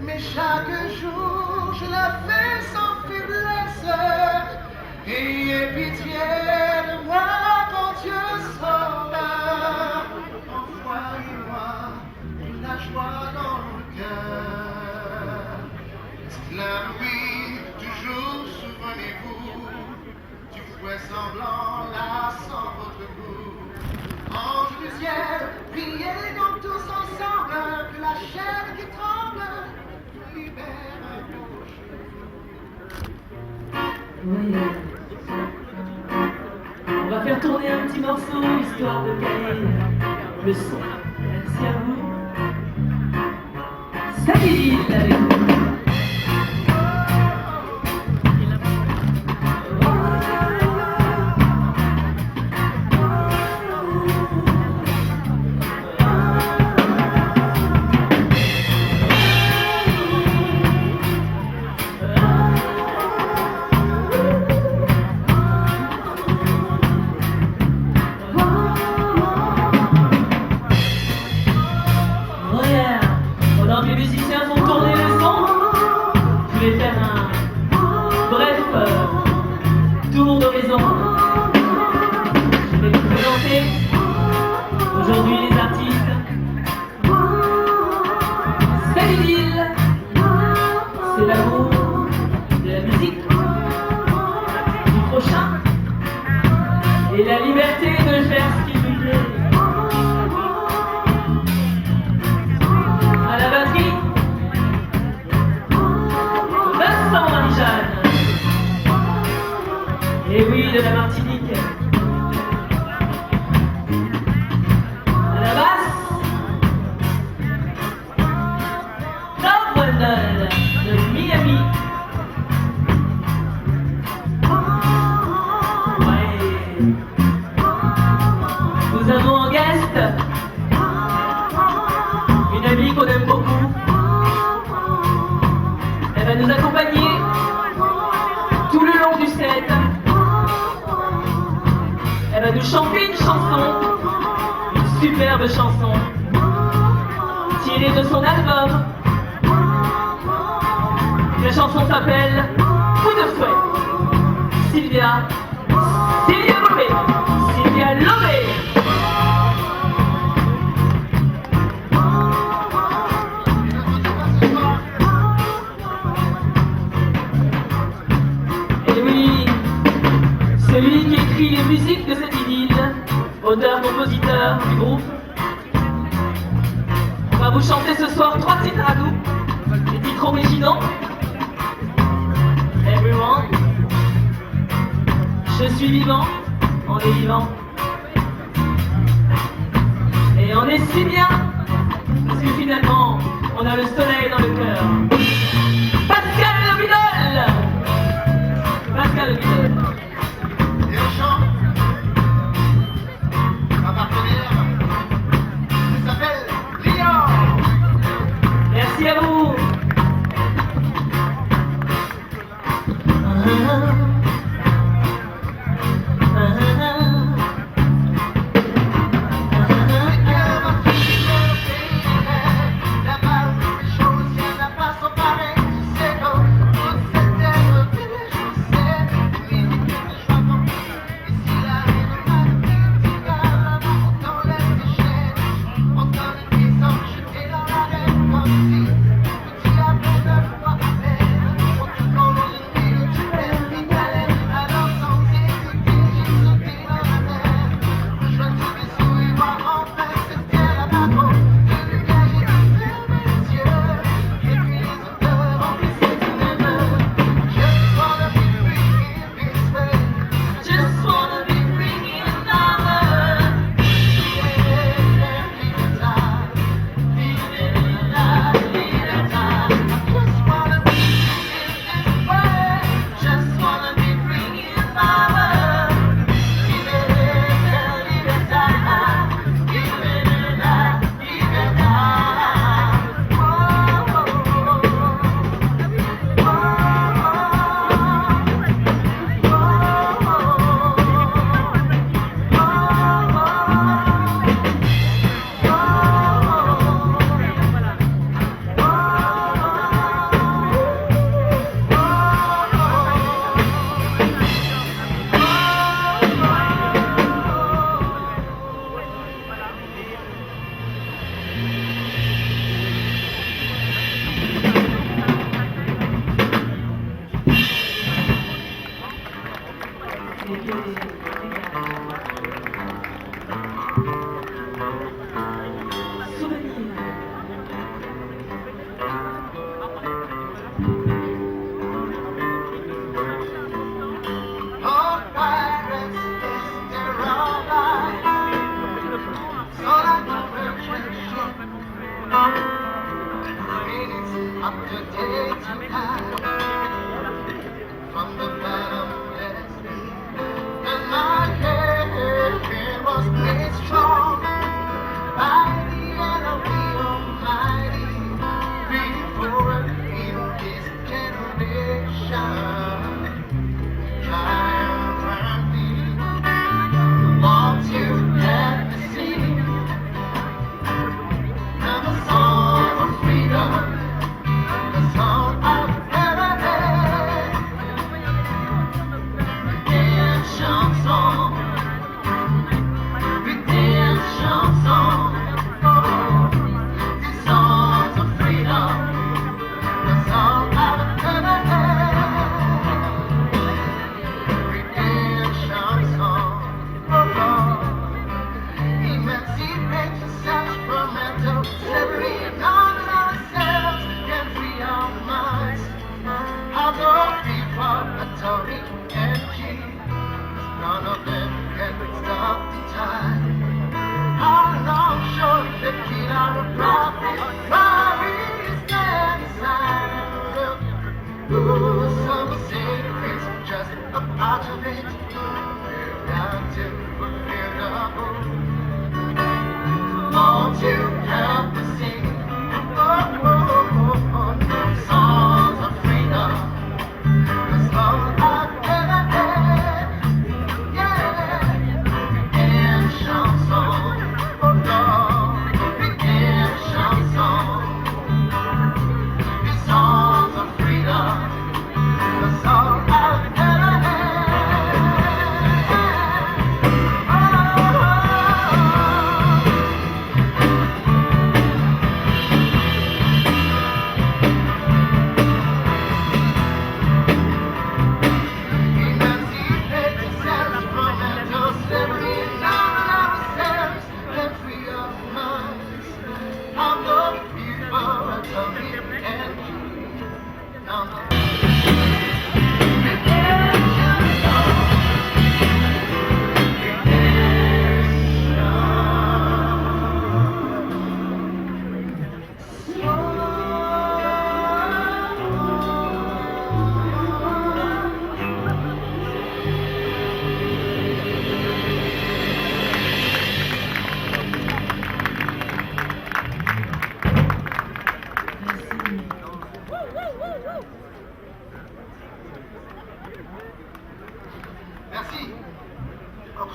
mais chaque jour je la fais sans faiblesse. Ayez pitié de moi quand Dieu sera là, envoyez-moi une Oui. On va faire tourner un petit morceau, histoire de caler le son. Merci à vous. Salut avec vous. Pendant que les musiciens font tourner le son, je vais faire un bref tour d'horizon. Je vais vous présenter aujourd'hui les artistes. C'est l'idylle, c'est l'amour de la musique, du prochain et la liberté de faire ce qu'il nous plaît. À la batterie, Vincent Marie-Jeanne. Et oui, de la Martinique. À la basse, Tom Brundle de Miami. Ouais. Nous avons en guest une amie qu'on aime beaucoup. Elle va nous accompagner tout le long du set. Elle va nous chanter une chanson, une superbe chanson, tirée de son album. La chanson s'appelle Coup de fouet. Sylvia Lobé. Sylvia Lobé. Celui qui écrit les musiques de cette idylle, auteur-compositeur du groupe. On va vous chanter ce soir 3 titres à nous, des titres originaux. Everyone, je suis vivant, on est vivant. Et on est si bien, parce que finalement, on a le soleil dans le cœur. Pascal Le Bidol. Pascal Le Bidol. Merci à vous.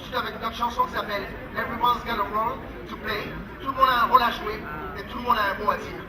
suite avec notre chanson qui s'appelle Everyone's Got a Role to Play. Tout le monde a un rôle à jouer et tout le monde a un mot à dire.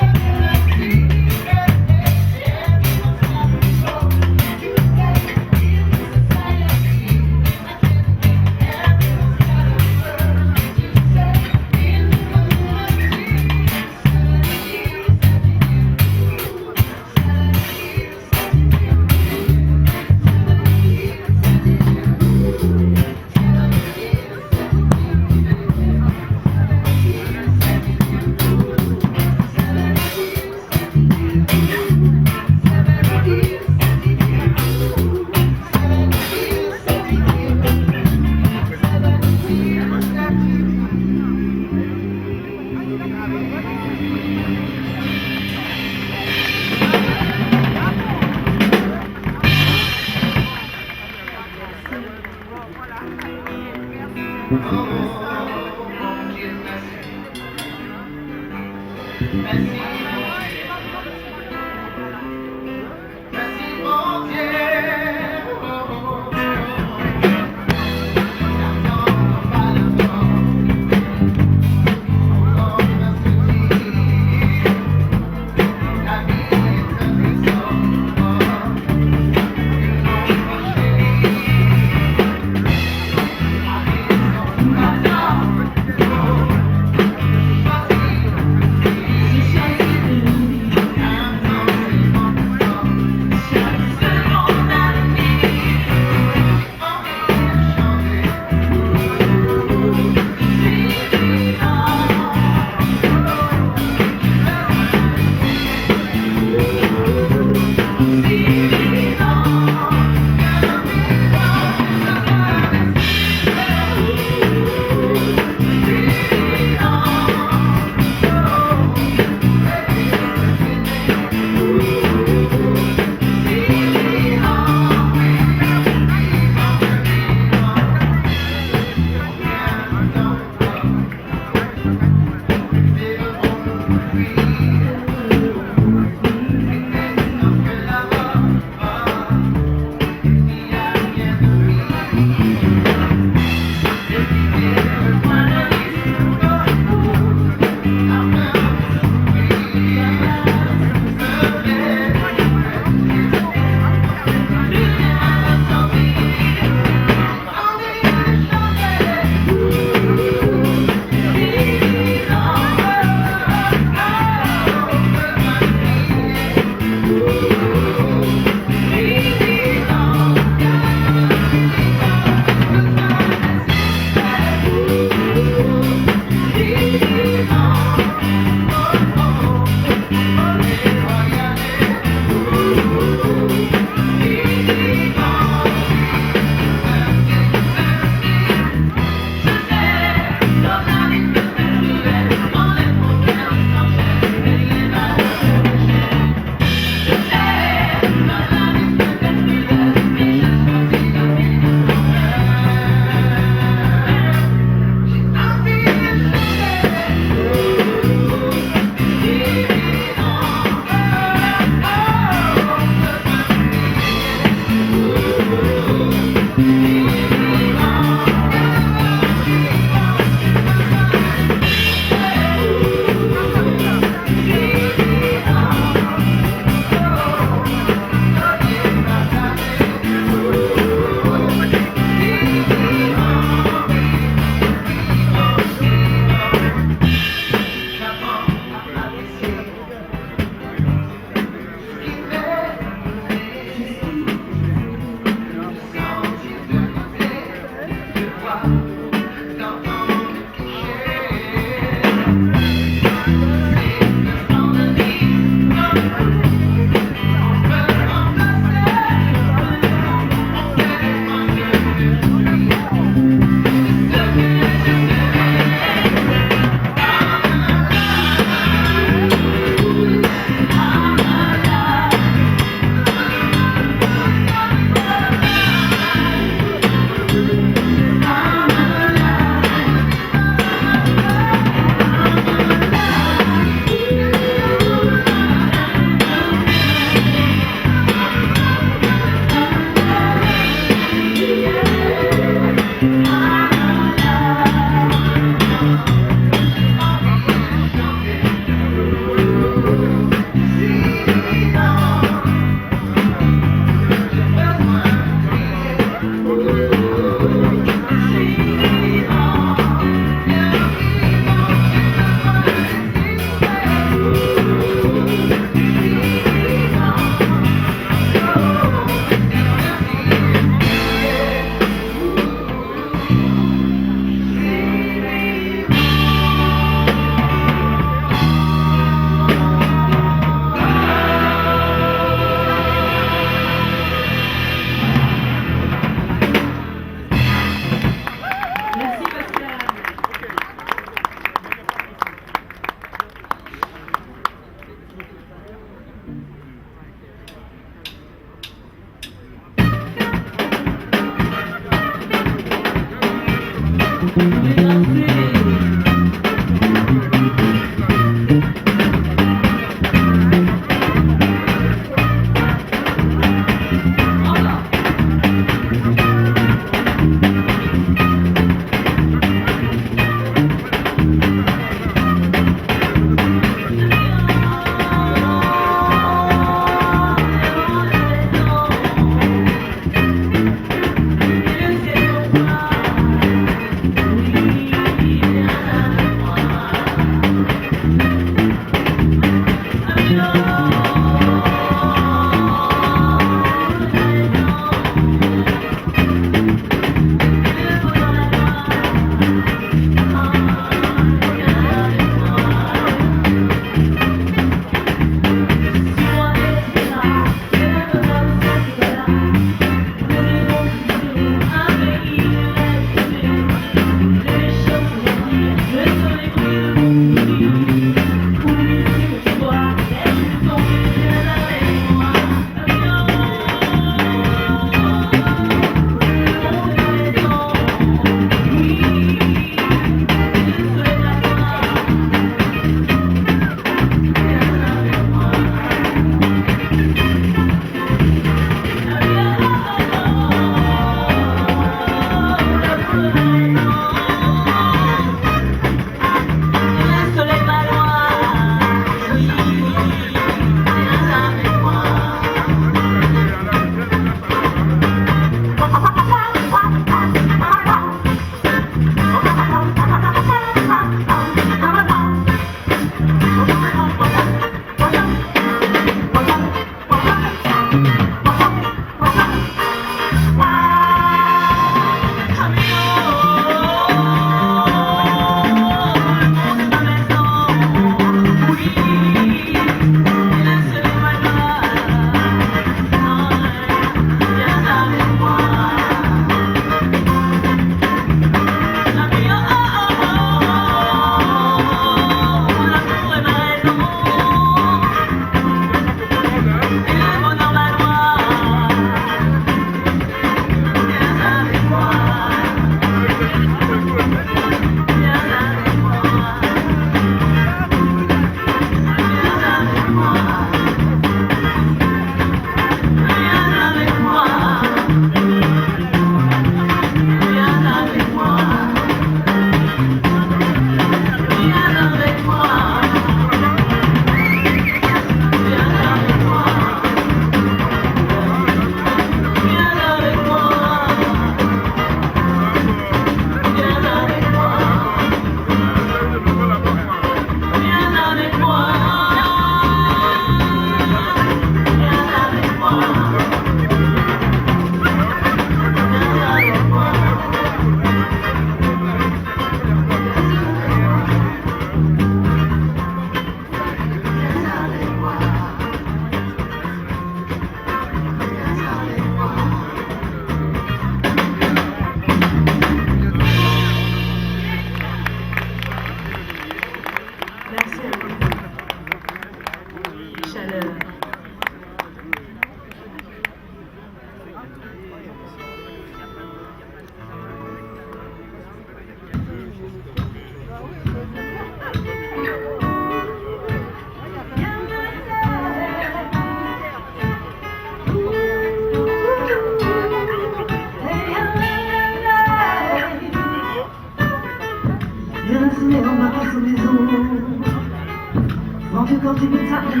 quand il est arrivé,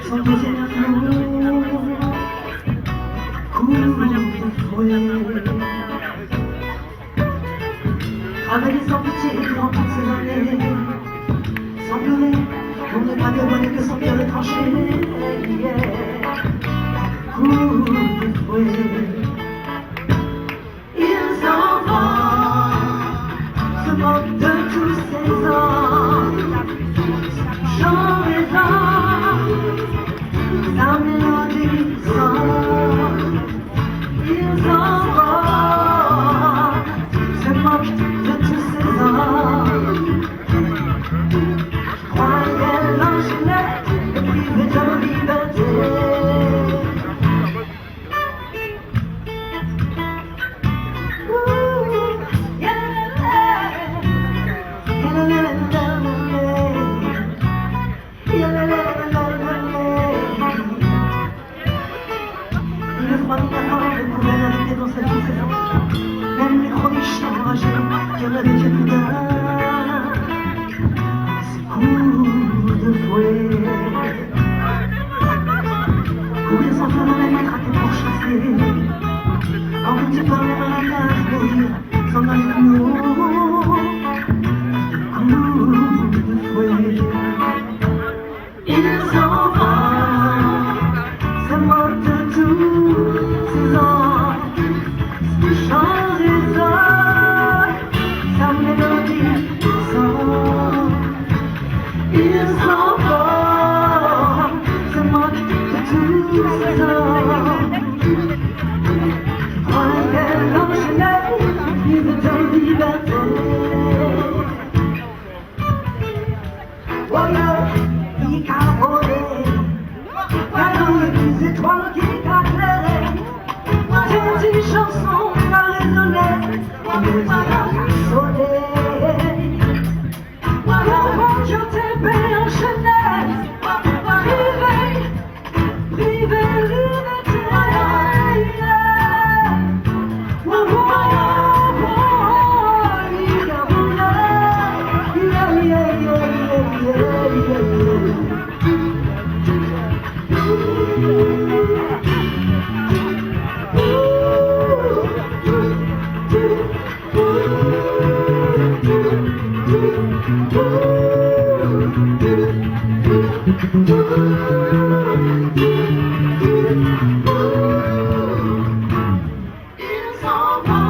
son deuxième amour coule de fouet. Travailler sans pitié durant toutes ces années, sans pleurer, pour ne pas dévoiler que son cœur est tranché. Coule de fouet. Il s'en va, se moque de tous ses hommes. Chant résonne, sa mélodie sonne. Il s'en va, se moque de tous ses hommes. Croyait l'enchaîner, le privé de liberté. Même les chroniques enragés qui en avaient fait plus d'un, ces coups de fouet. Courir sans faire le même traqué pour chasser, en petit par les mains à la courir, s'en aller plus haut. Coups de fouet. Il s'en va, se moque de tous ses hommes. Chant résonne, sa mélodie sonne. Il s'en va, se moque de tous ces hommes. Croyait l'enchaîner, vivre de liberté. Voilà, il carolait, cadeau les plus étoiles qui éclairaient. Ces petites chansons qu'a résonné, nous a sonné. Comment je t'ai enchaîné, privé, liberté. Il s'en va,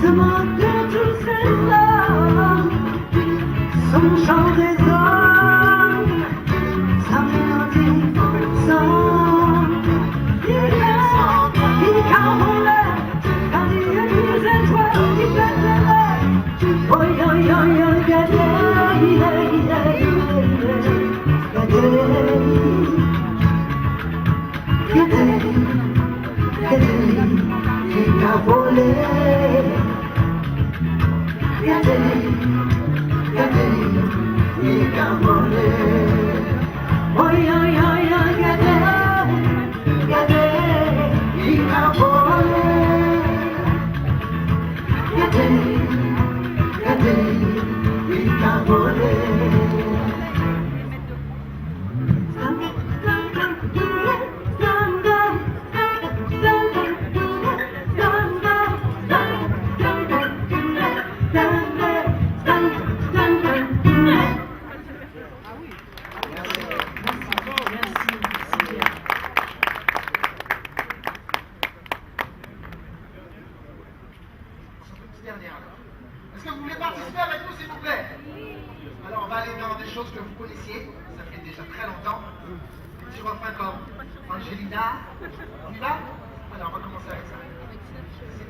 se moque de tous ces hommes. Son chant résonne, sa mélodie sonne. Il carolait, car il y a des étoiles qui péteraient. Oh, yo, yo, yo, yeah, yeah, yeah, yeah. Est-ce que vous voulez participer avec nous, s'il vous plaît? Alors, on va aller dans des choses que vous connaissiez. Ça fait déjà très longtemps. Un petit refrain comme Angelina. On y va? Alors, on va commencer avec ça. C'est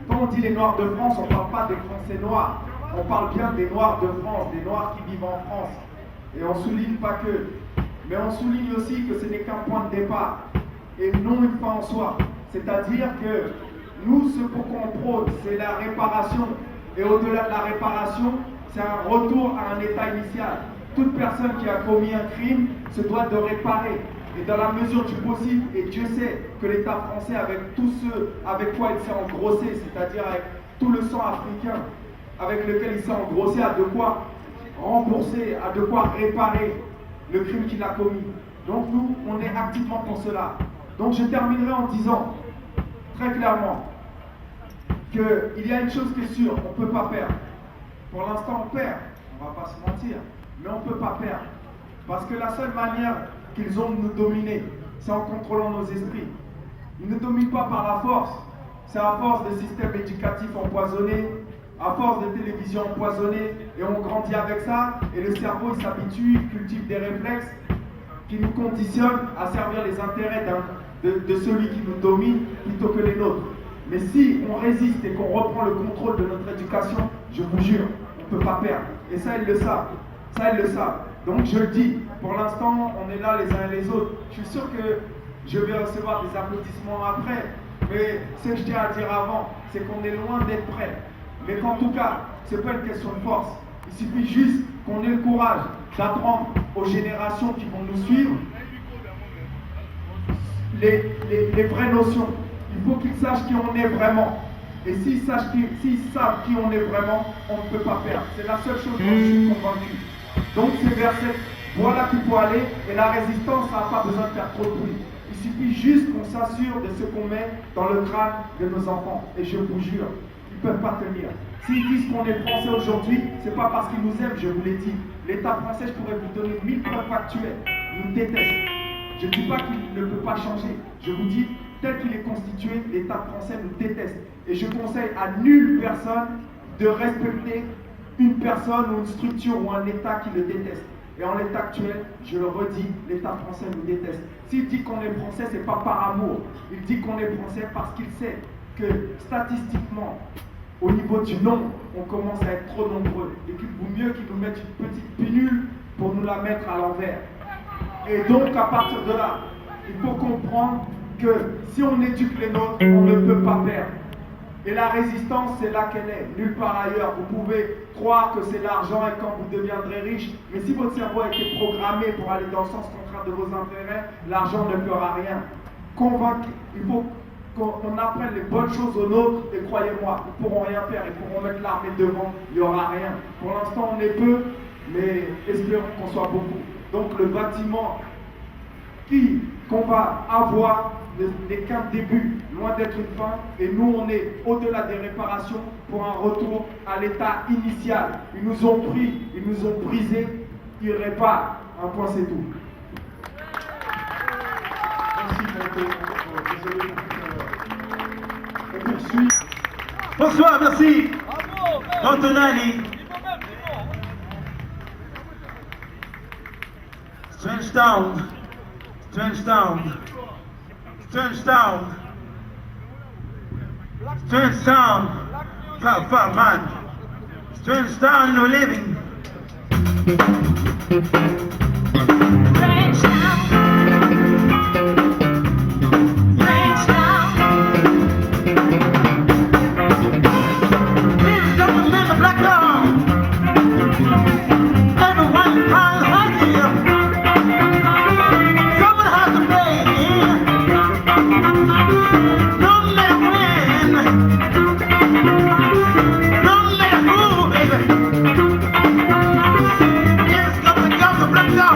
Quand on dit les Noirs de France, on ne parle pas des Français noirs. On parle bien des Noirs de France, des Noirs qui vivent en France. Et on souligne pas que. Mais on souligne aussi que ce n'est qu'un point de départ et non une fin en soi. C'est-à-dire que nous, ce pour qu'on prône, c'est la réparation. Et au-delà de la réparation, c'est un retour à un état initial. Toute personne qui a commis un crime se doit de réparer. Et dans la mesure du possible, et Dieu sait que l'État français, avec tous ceux avec quoi il s'est engrossé, c'est-à-dire avec tout le sang africain avec lequel il s'est engrossé, a de quoi rembourser, a de quoi réparer le crime qu'il a commis. Donc nous, on est activement pour cela. Donc je terminerai en disant très clairement qu'il y a une chose qui est sûre, on ne peut pas perdre. Pour l'instant, on perd, on ne va pas se mentir, mais on ne peut pas perdre. Parce que la seule manière qu'ils ont de nous dominer, c'est en contrôlant nos esprits. Ils ne dominent pas par la force, c'est à force de systèmes éducatifs empoisonnés, à force de télévision empoisonnée, et on grandit avec ça, et le cerveau il s'habitue, il cultive des réflexes qui nous conditionnent à servir les intérêts de celui qui nous domine plutôt que les nôtres. Mais si on résiste et qu'on reprend le contrôle de notre éducation, je vous jure, on ne peut pas perdre. Et ça, ils le savent. Ça, ils le savent. Donc je le dis, pour l'instant, on est là les uns et les autres. Je suis sûr que je vais recevoir des applaudissements après, mais ce que je tiens à dire avant, c'est qu'on est loin d'être prêt. Mais qu'en tout cas, ce n'est pas une question de force. Il suffit juste qu'on ait le courage d'apprendre aux générations qui vont nous suivre les vraies notions. Il faut qu'ils sachent qui on est vraiment. Et s'ils savent qui on est vraiment, on ne peut pas perdre. C'est la seule chose dont je suis convaincu. Donc c'est vers cette voie-là qu'il faut aller. Et la résistance, ça n'a pas besoin de faire trop de bruit. Il suffit juste qu'on s'assure de ce qu'on met dans le crâne de nos enfants. Et je vous jure, ils ne peuvent pas tenir. S'ils disent qu'on est français aujourd'hui, ce n'est pas parce qu'ils nous aiment, je vous l'ai dit. L'État français, je pourrais vous donner 1000 preuves factuelles, nous déteste. Je ne dis pas qu'il ne peut pas changer. Je vous dis, tel qu'il est constitué, l'État français nous déteste. Et je conseille à nulle personne de respecter une personne ou une structure ou un État qui le déteste. Et en l'état actuel, je le redis, l'État français nous déteste. S'il dit qu'on est français, ce n'est pas par amour. Il dit qu'on est français parce qu'il sait que statistiquement, au niveau du nombre, on commence à être trop nombreux. Et qu'il vaut mieux qu'ils nous mettent une petite pilule pour nous la mettre à l'envers. Et donc, à partir de là, il faut comprendre que si on éduque les nôtres, on ne peut pas perdre. Et la résistance, c'est là qu'elle est, nulle part ailleurs. Vous pouvez croire que c'est l'argent et quand vous deviendrez riche, mais si votre cerveau a été programmé pour aller dans le sens contraire de vos intérêts, l'argent ne fera rien. Convaincre, il faut qu'on apprenne les bonnes choses aux nôtres, et croyez-moi, ils ne pourront rien faire, ils pourront mettre l'armée devant, il n'y aura rien. Pour l'instant, on est peu, mais espérons qu'on soit beaucoup. Donc le bâtiment qu'on va avoir n'est qu'un début, loin d'être une fin, et nous on est au-delà des réparations pour un retour à l'état initial. Ils nous ont pris, ils nous ont brisés, ils réparent. Un point, c'est tout. Merci. Bonsoir, merci. Antonelli. Strange Town. Strange Town. Strange Town. Strange Town. Far man. Strange Town, no living. Strange Town. Strange Town. This government of black dog. Everyone has hard here. Someone has to pay. No matter when. No matter who, baby. This government of black dog.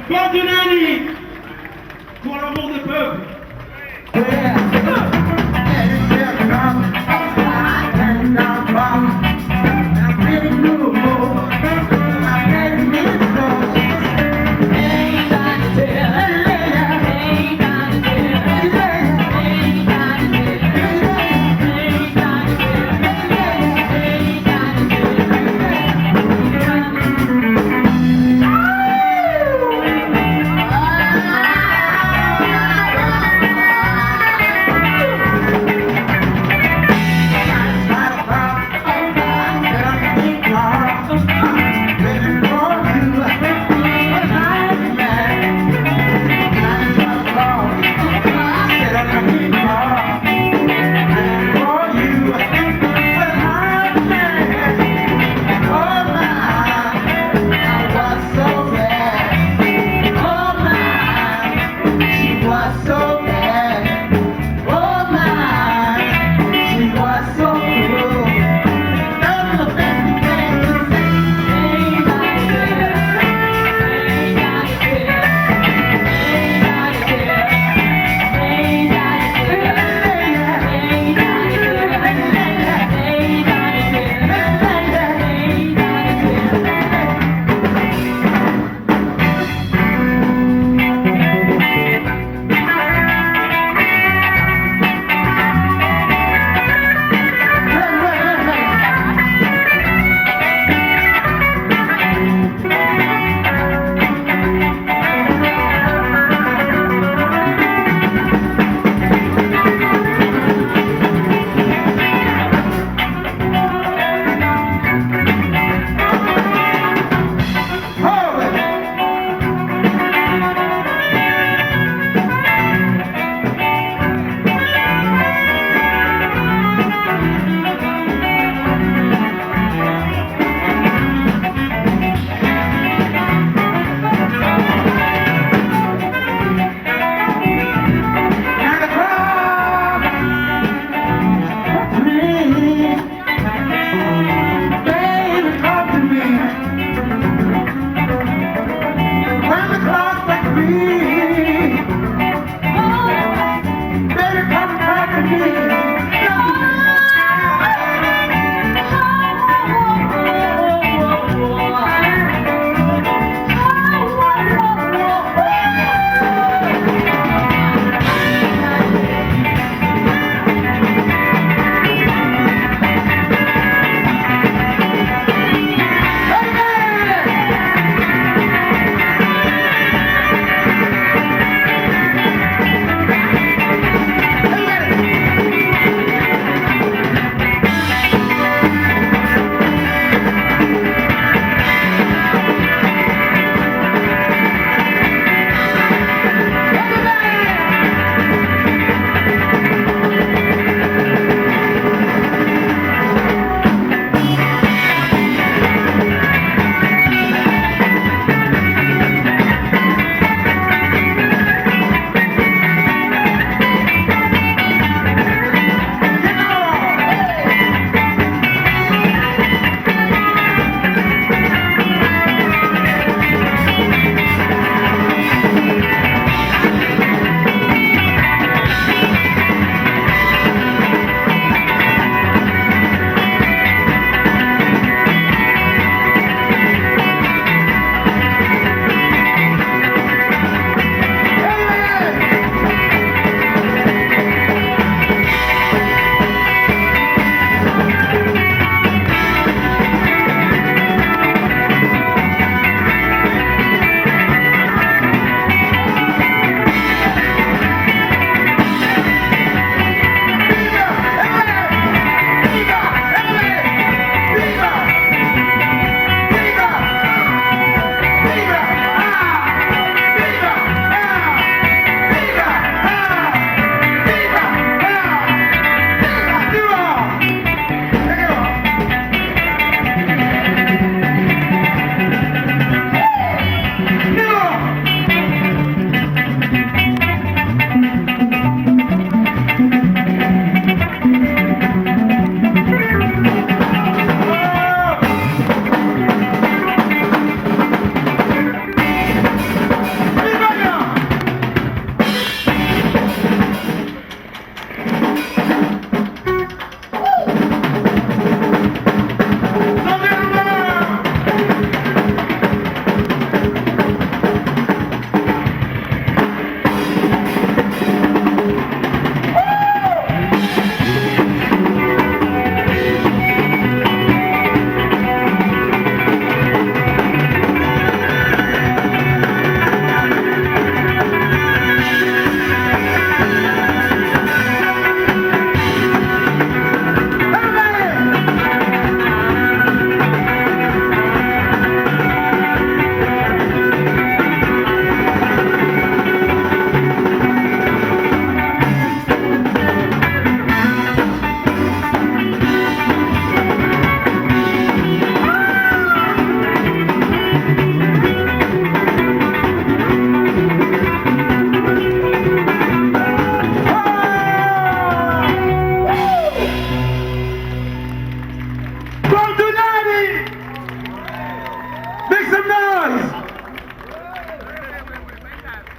Bandunani pour l'amour des peuples. Ah!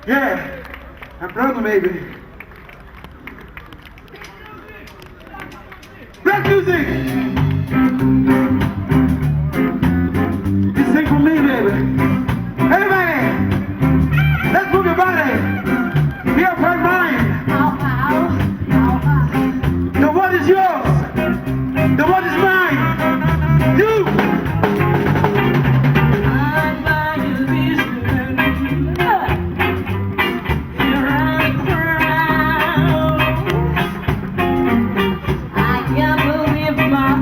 Yeah, applause baby. Black music! You sing for me, baby. Everybody, let's move your body. Be up right mind. The one is yours. The one is mine. You! I can't believe my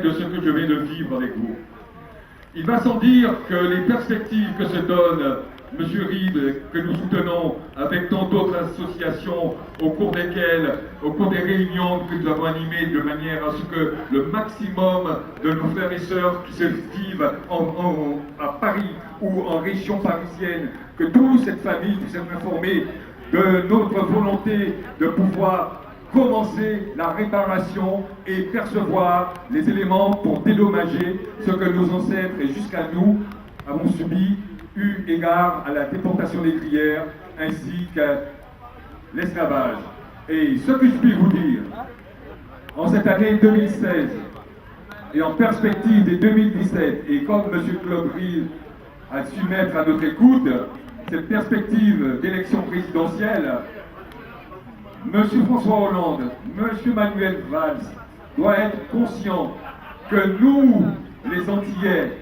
De ce que je viens de vivre avec vous. Il va sans dire que les perspectives que se donne M. Reed, que nous soutenons avec tant d'autres associations au cours des réunions que nous avons animées de manière à ce que le maximum de nos frères et sœurs qui se vivent à Paris ou en région parisienne, que toute cette famille puisse être informée de notre volonté de pouvoir commencer la réparation et percevoir les éléments pour dédommager ce que nos ancêtres et jusqu'à nous avons subi eu égard à la déportation négrière ainsi qu'à l'esclavage. Et ce que je puis vous dire, en cette année 2016 et en perspective des 2017, et comme M. Claude Reed a su mettre à notre écoute cette perspective d'élection présidentielle, M. François Hollande, M. Manuel Valls doit être conscient que nous, les Antillais,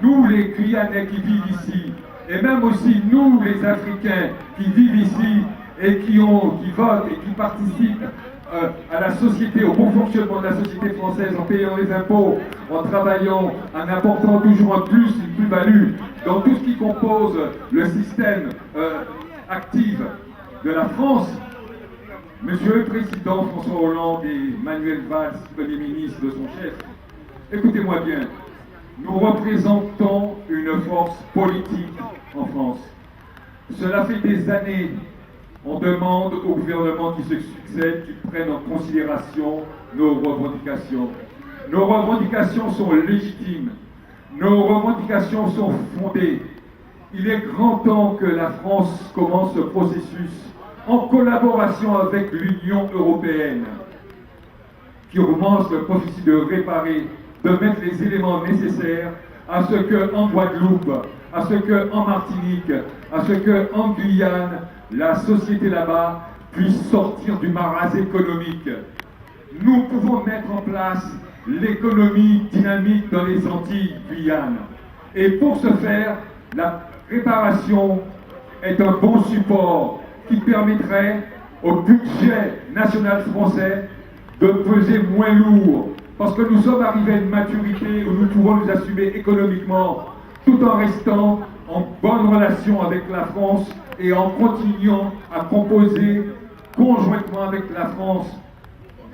nous les Guyanais qui vivent ici, et même aussi nous les Africains qui vivent ici et qui votent et qui participent à la société, au bon fonctionnement de la société française en payant les impôts, en travaillant, en apportant toujours un plus, une plus-value dans tout ce qui compose le système actif de la France. Monsieur le Président François Hollande et Manuel Valls, Premier ministre de son chef, écoutez-moi bien, nous représentons une force politique en France. Cela fait des années, on demande au gouvernement qui se succède qu'ils prennent en considération nos revendications. Nos revendications sont légitimes, nos revendications sont fondées. Il est grand temps que la France commence ce processus en collaboration avec l'Union européenne, qui commence le processus de réparer, de mettre les éléments nécessaires à ce qu'en Guadeloupe, à ce qu'en Martinique, à ce qu'en Guyane, la société là-bas puisse sortir du maras économique. Nous pouvons mettre en place l'économie dynamique dans les Antilles Guyane. Et pour ce faire, la réparation est un bon support qui permettrait au budget national français de peser moins lourd, parce que nous sommes arrivés à une maturité où nous pouvons nous assumer économiquement, tout en restant en bonne relation avec la France et en continuant à composer conjointement avec la France.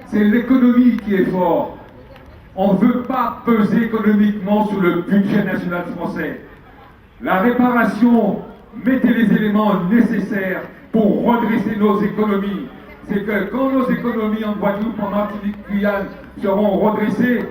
C'est l'économie qui est forte. On ne veut pas peser économiquement sur le budget national français. La réparation, mettez les éléments nécessaires pour redresser nos économies. C'est que quand nos économies en Guadeloupe, en Martinique, Guyane seront redressées,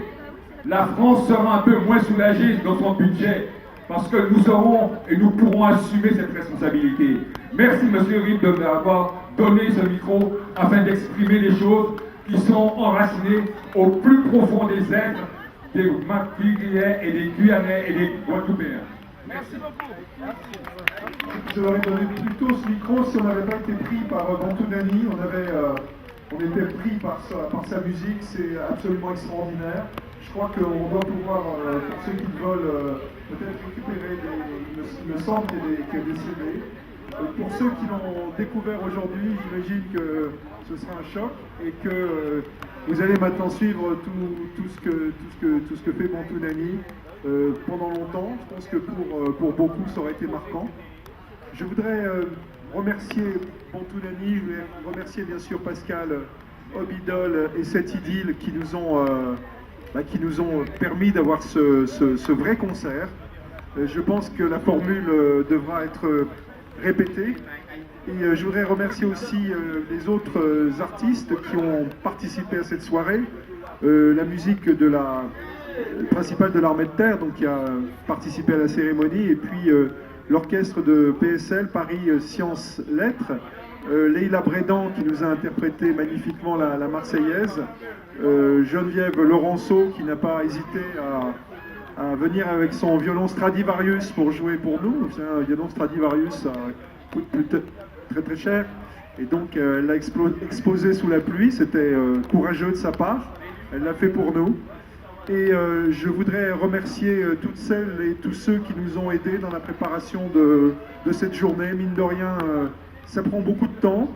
la France sera un peu moins soulagée dans son budget, parce que nous serons et nous pourrons assumer cette responsabilité. Merci M. Reed de m'avoir donné ce micro afin d'exprimer des choses qui sont enracinées au plus profond des êtres des Martiniquais et des Guyanais et des Guadeloupéens. Merci beaucoup. Je leur ai donné plutôt ce micro si on n'avait pas été pris par Bantounani. On était pris par sa musique, c'est absolument extraordinaire. Je crois qu'on doit pouvoir, pour ceux qui veulent, peut-être récupérer le centre qui est décédé. Pour ceux qui l'ont découvert aujourd'hui, j'imagine que ce sera un choc et que vous allez maintenant suivre tout ce que fait Bantounani. pendant longtemps. Je pense que pour beaucoup, ça aurait été marquant. Je voudrais remercier Bantounani, je voudrais remercier bien sûr Pascal Obidol et cette idylle qui nous ont permis d'avoir ce vrai concert. Je pense que la formule devra être répétée. Et je voudrais remercier aussi les autres artistes qui ont participé à cette soirée. La musique principale de l'Armée de Terre, donc qui a participé à la cérémonie, et puis l'orchestre de PSL, Paris Sciences Lettres, Leïla Brédan qui nous a interprété magnifiquement la Marseillaise, Geneviève Laurenceau qui n'a pas hésité à venir avec son violon Stradivarius pour jouer pour nous. C'est un violon Stradivarius, ça coûte peut-être très très cher, et donc elle l'a exposé sous la pluie, c'était courageux de sa part, elle l'a fait pour nous. Et je voudrais remercier toutes celles et tous ceux qui nous ont aidés dans la préparation de cette journée. Mine de rien, ça prend beaucoup de temps.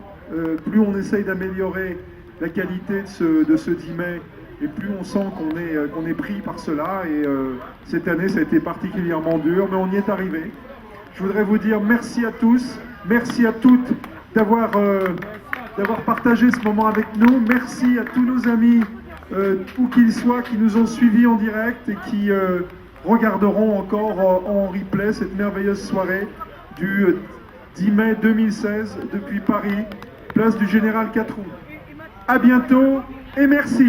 Plus on essaye d'améliorer la qualité de ce 10 mai, et plus on sent qu'on est pris par cela. Et cette année, ça a été particulièrement dur, mais on y est arrivé. Je voudrais vous dire merci à tous, merci à toutes d'avoir partagé ce moment avec nous. Merci à tous nos amis, où qu'ils soient, qui nous ont suivis en direct et qui regarderont encore en replay cette merveilleuse soirée du 10 mai 2016 depuis Paris, place du Général 4 août. À bientôt et merci.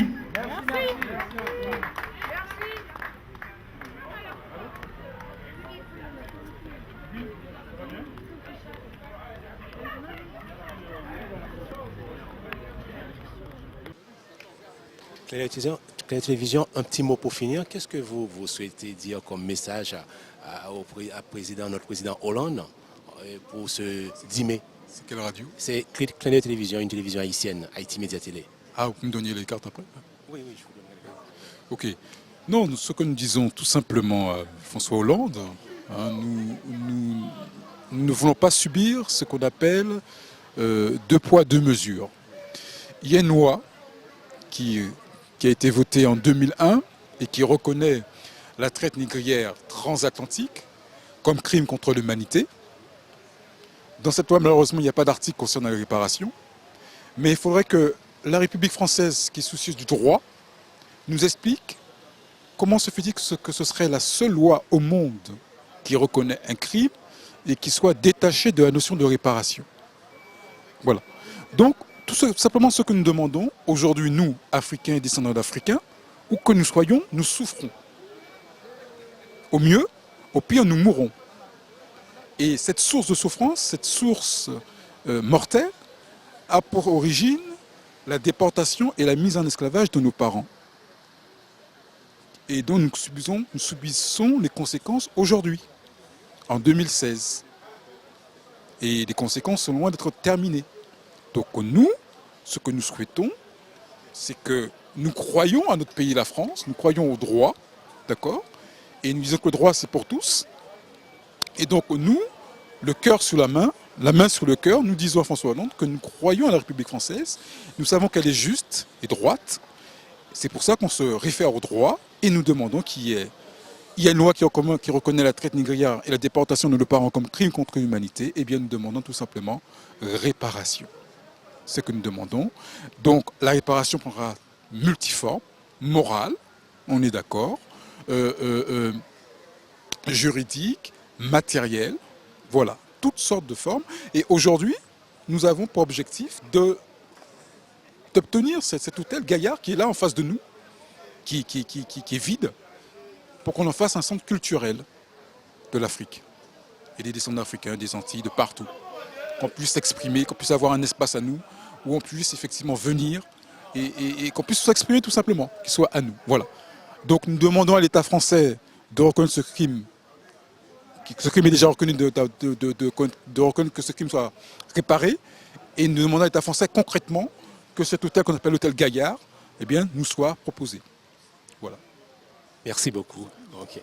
Claire Télévision, un petit mot pour finir. Qu'est-ce que vous souhaitez dire comme message à notre président Hollande pour ce 10 mai? C'est quelle radio? C'est Claire Télévision, une télévision haïtienne, Haïti Média Télé. Ah, vous me donniez les cartes après? Oui, je vous donne les cartes. Ok. Non, ce que nous disons tout simplement à François Hollande, nous ne voulons pas subir ce qu'on appelle 2 poids, 2 mesures. Il y a une loi qui a été votée en 2001 et qui reconnaît la traite négrière transatlantique comme crime contre l'humanité. Dans cette loi, malheureusement, il n'y a pas d'article concernant les réparations. Mais il faudrait que la République française, qui est soucieuse du droit, nous explique comment se fait-il que ce serait la seule loi au monde qui reconnaît un crime et qui soit détachée de la notion de réparation. Voilà. Donc, simplement ce que nous demandons, aujourd'hui, nous, Africains et descendants d'Africains, où que nous soyons, nous souffrons. Au mieux, au pire, nous mourrons. Et cette source de souffrance, cette source mortelle, a pour origine la déportation et la mise en esclavage de nos parents. Et dont nous subissons les conséquences aujourd'hui, en 2016. Et les conséquences sont loin d'être terminées. Donc nous, ce que nous souhaitons, c'est que nous croyons à notre pays, la France, nous croyons au droit, d'accord? Et nous disons que le droit, c'est pour tous. Et donc nous, le cœur sur la main sur le cœur, nous disons à François Hollande que nous croyons à la République française, nous savons qu'elle est juste et droite. C'est pour ça qu'on se réfère au droit et nous demandons qu'il y ait une loi qui reconnaît la traite négrière et la déportation de nos parents comme crime contre l'humanité. Eh bien, nous demandons tout simplement réparation. C'est ce que nous demandons. Donc, la réparation prendra multiforme, morale, on est d'accord, juridique, matérielle, voilà, toutes sortes de formes. Et aujourd'hui, nous avons pour objectif d'obtenir cet hôtel Gaillard qui est là en face de nous, qui est vide, pour qu'on en fasse un centre culturel de l'Afrique et des descendants africains, des Antilles, de partout. Qu'on puisse s'exprimer, qu'on puisse avoir un espace à nous, où on puisse effectivement venir et qu'on puisse s'exprimer tout simplement, qu'il soit à nous. Voilà. Donc nous demandons à l'État français de reconnaître ce crime. Ce crime est déjà reconnu, de reconnaître que ce crime soit réparé. Et nous demandons à l'État français concrètement que cet hôtel qu'on appelle l'hôtel Gaillard, eh bien, nous soit proposé. Voilà. Merci beaucoup. Ok.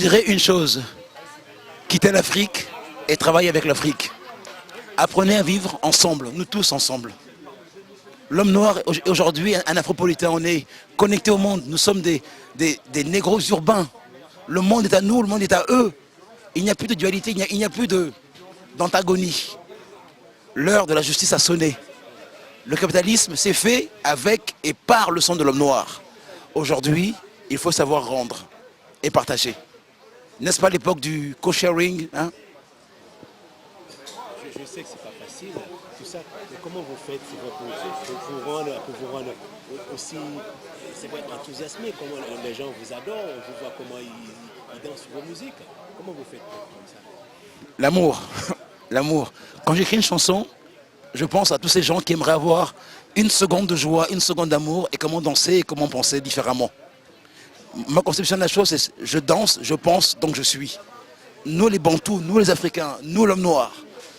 dirais une chose. Quittez l'Afrique et travaillez avec l'Afrique. Apprenez à vivre ensemble, nous tous ensemble. L'homme noir est aujourd'hui un afropolitain, on est connecté au monde, nous sommes des négros urbains. Le monde est à nous, le monde est à eux. Il n'y a plus de dualité, il n'y a plus d'antagonie. L'heure de la justice a sonné. Le capitalisme s'est fait avec et par le sang de l'homme noir. Aujourd'hui, il faut savoir rendre et partager. N'est-ce pas l'époque du co-sharing, hein? Je sais que c'est pas facile, tout ça, mais comment vous faites pour vous rendre aussi, c'est vrai, enthousiasmé, comment les gens vous adorent, on vous voit comment ils dansent sur vos musiques. Comment vous faites pour ça? L'amour, l'amour. Quand j'écris une chanson, je pense à tous ces gens qui aimeraient avoir une seconde de joie, une seconde d'amour et comment danser et comment penser différemment. Ma conception de la chose, c'est je danse, je pense, donc je suis. Nous les Bantous, nous les Africains, nous l'homme noir,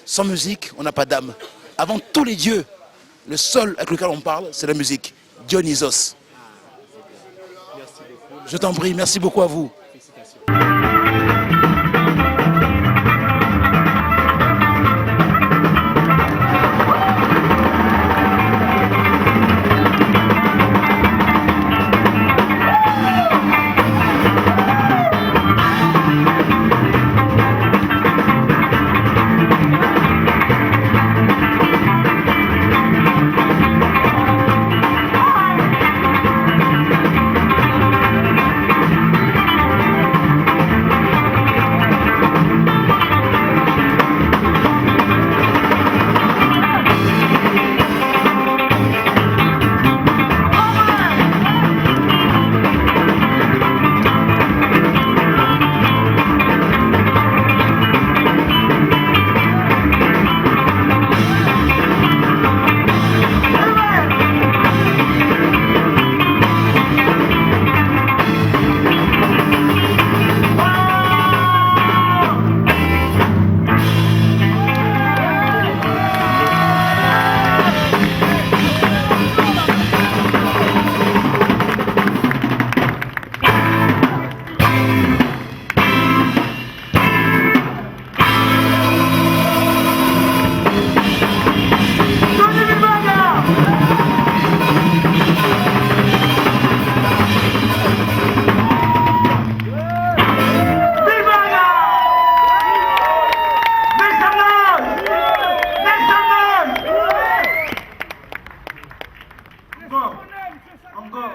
sans musique, on n'a pas d'âme. Avant tous les dieux, le seul avec lequel on parle, c'est la musique. Dionysos. Je t'en prie, merci beaucoup à vous. Encore.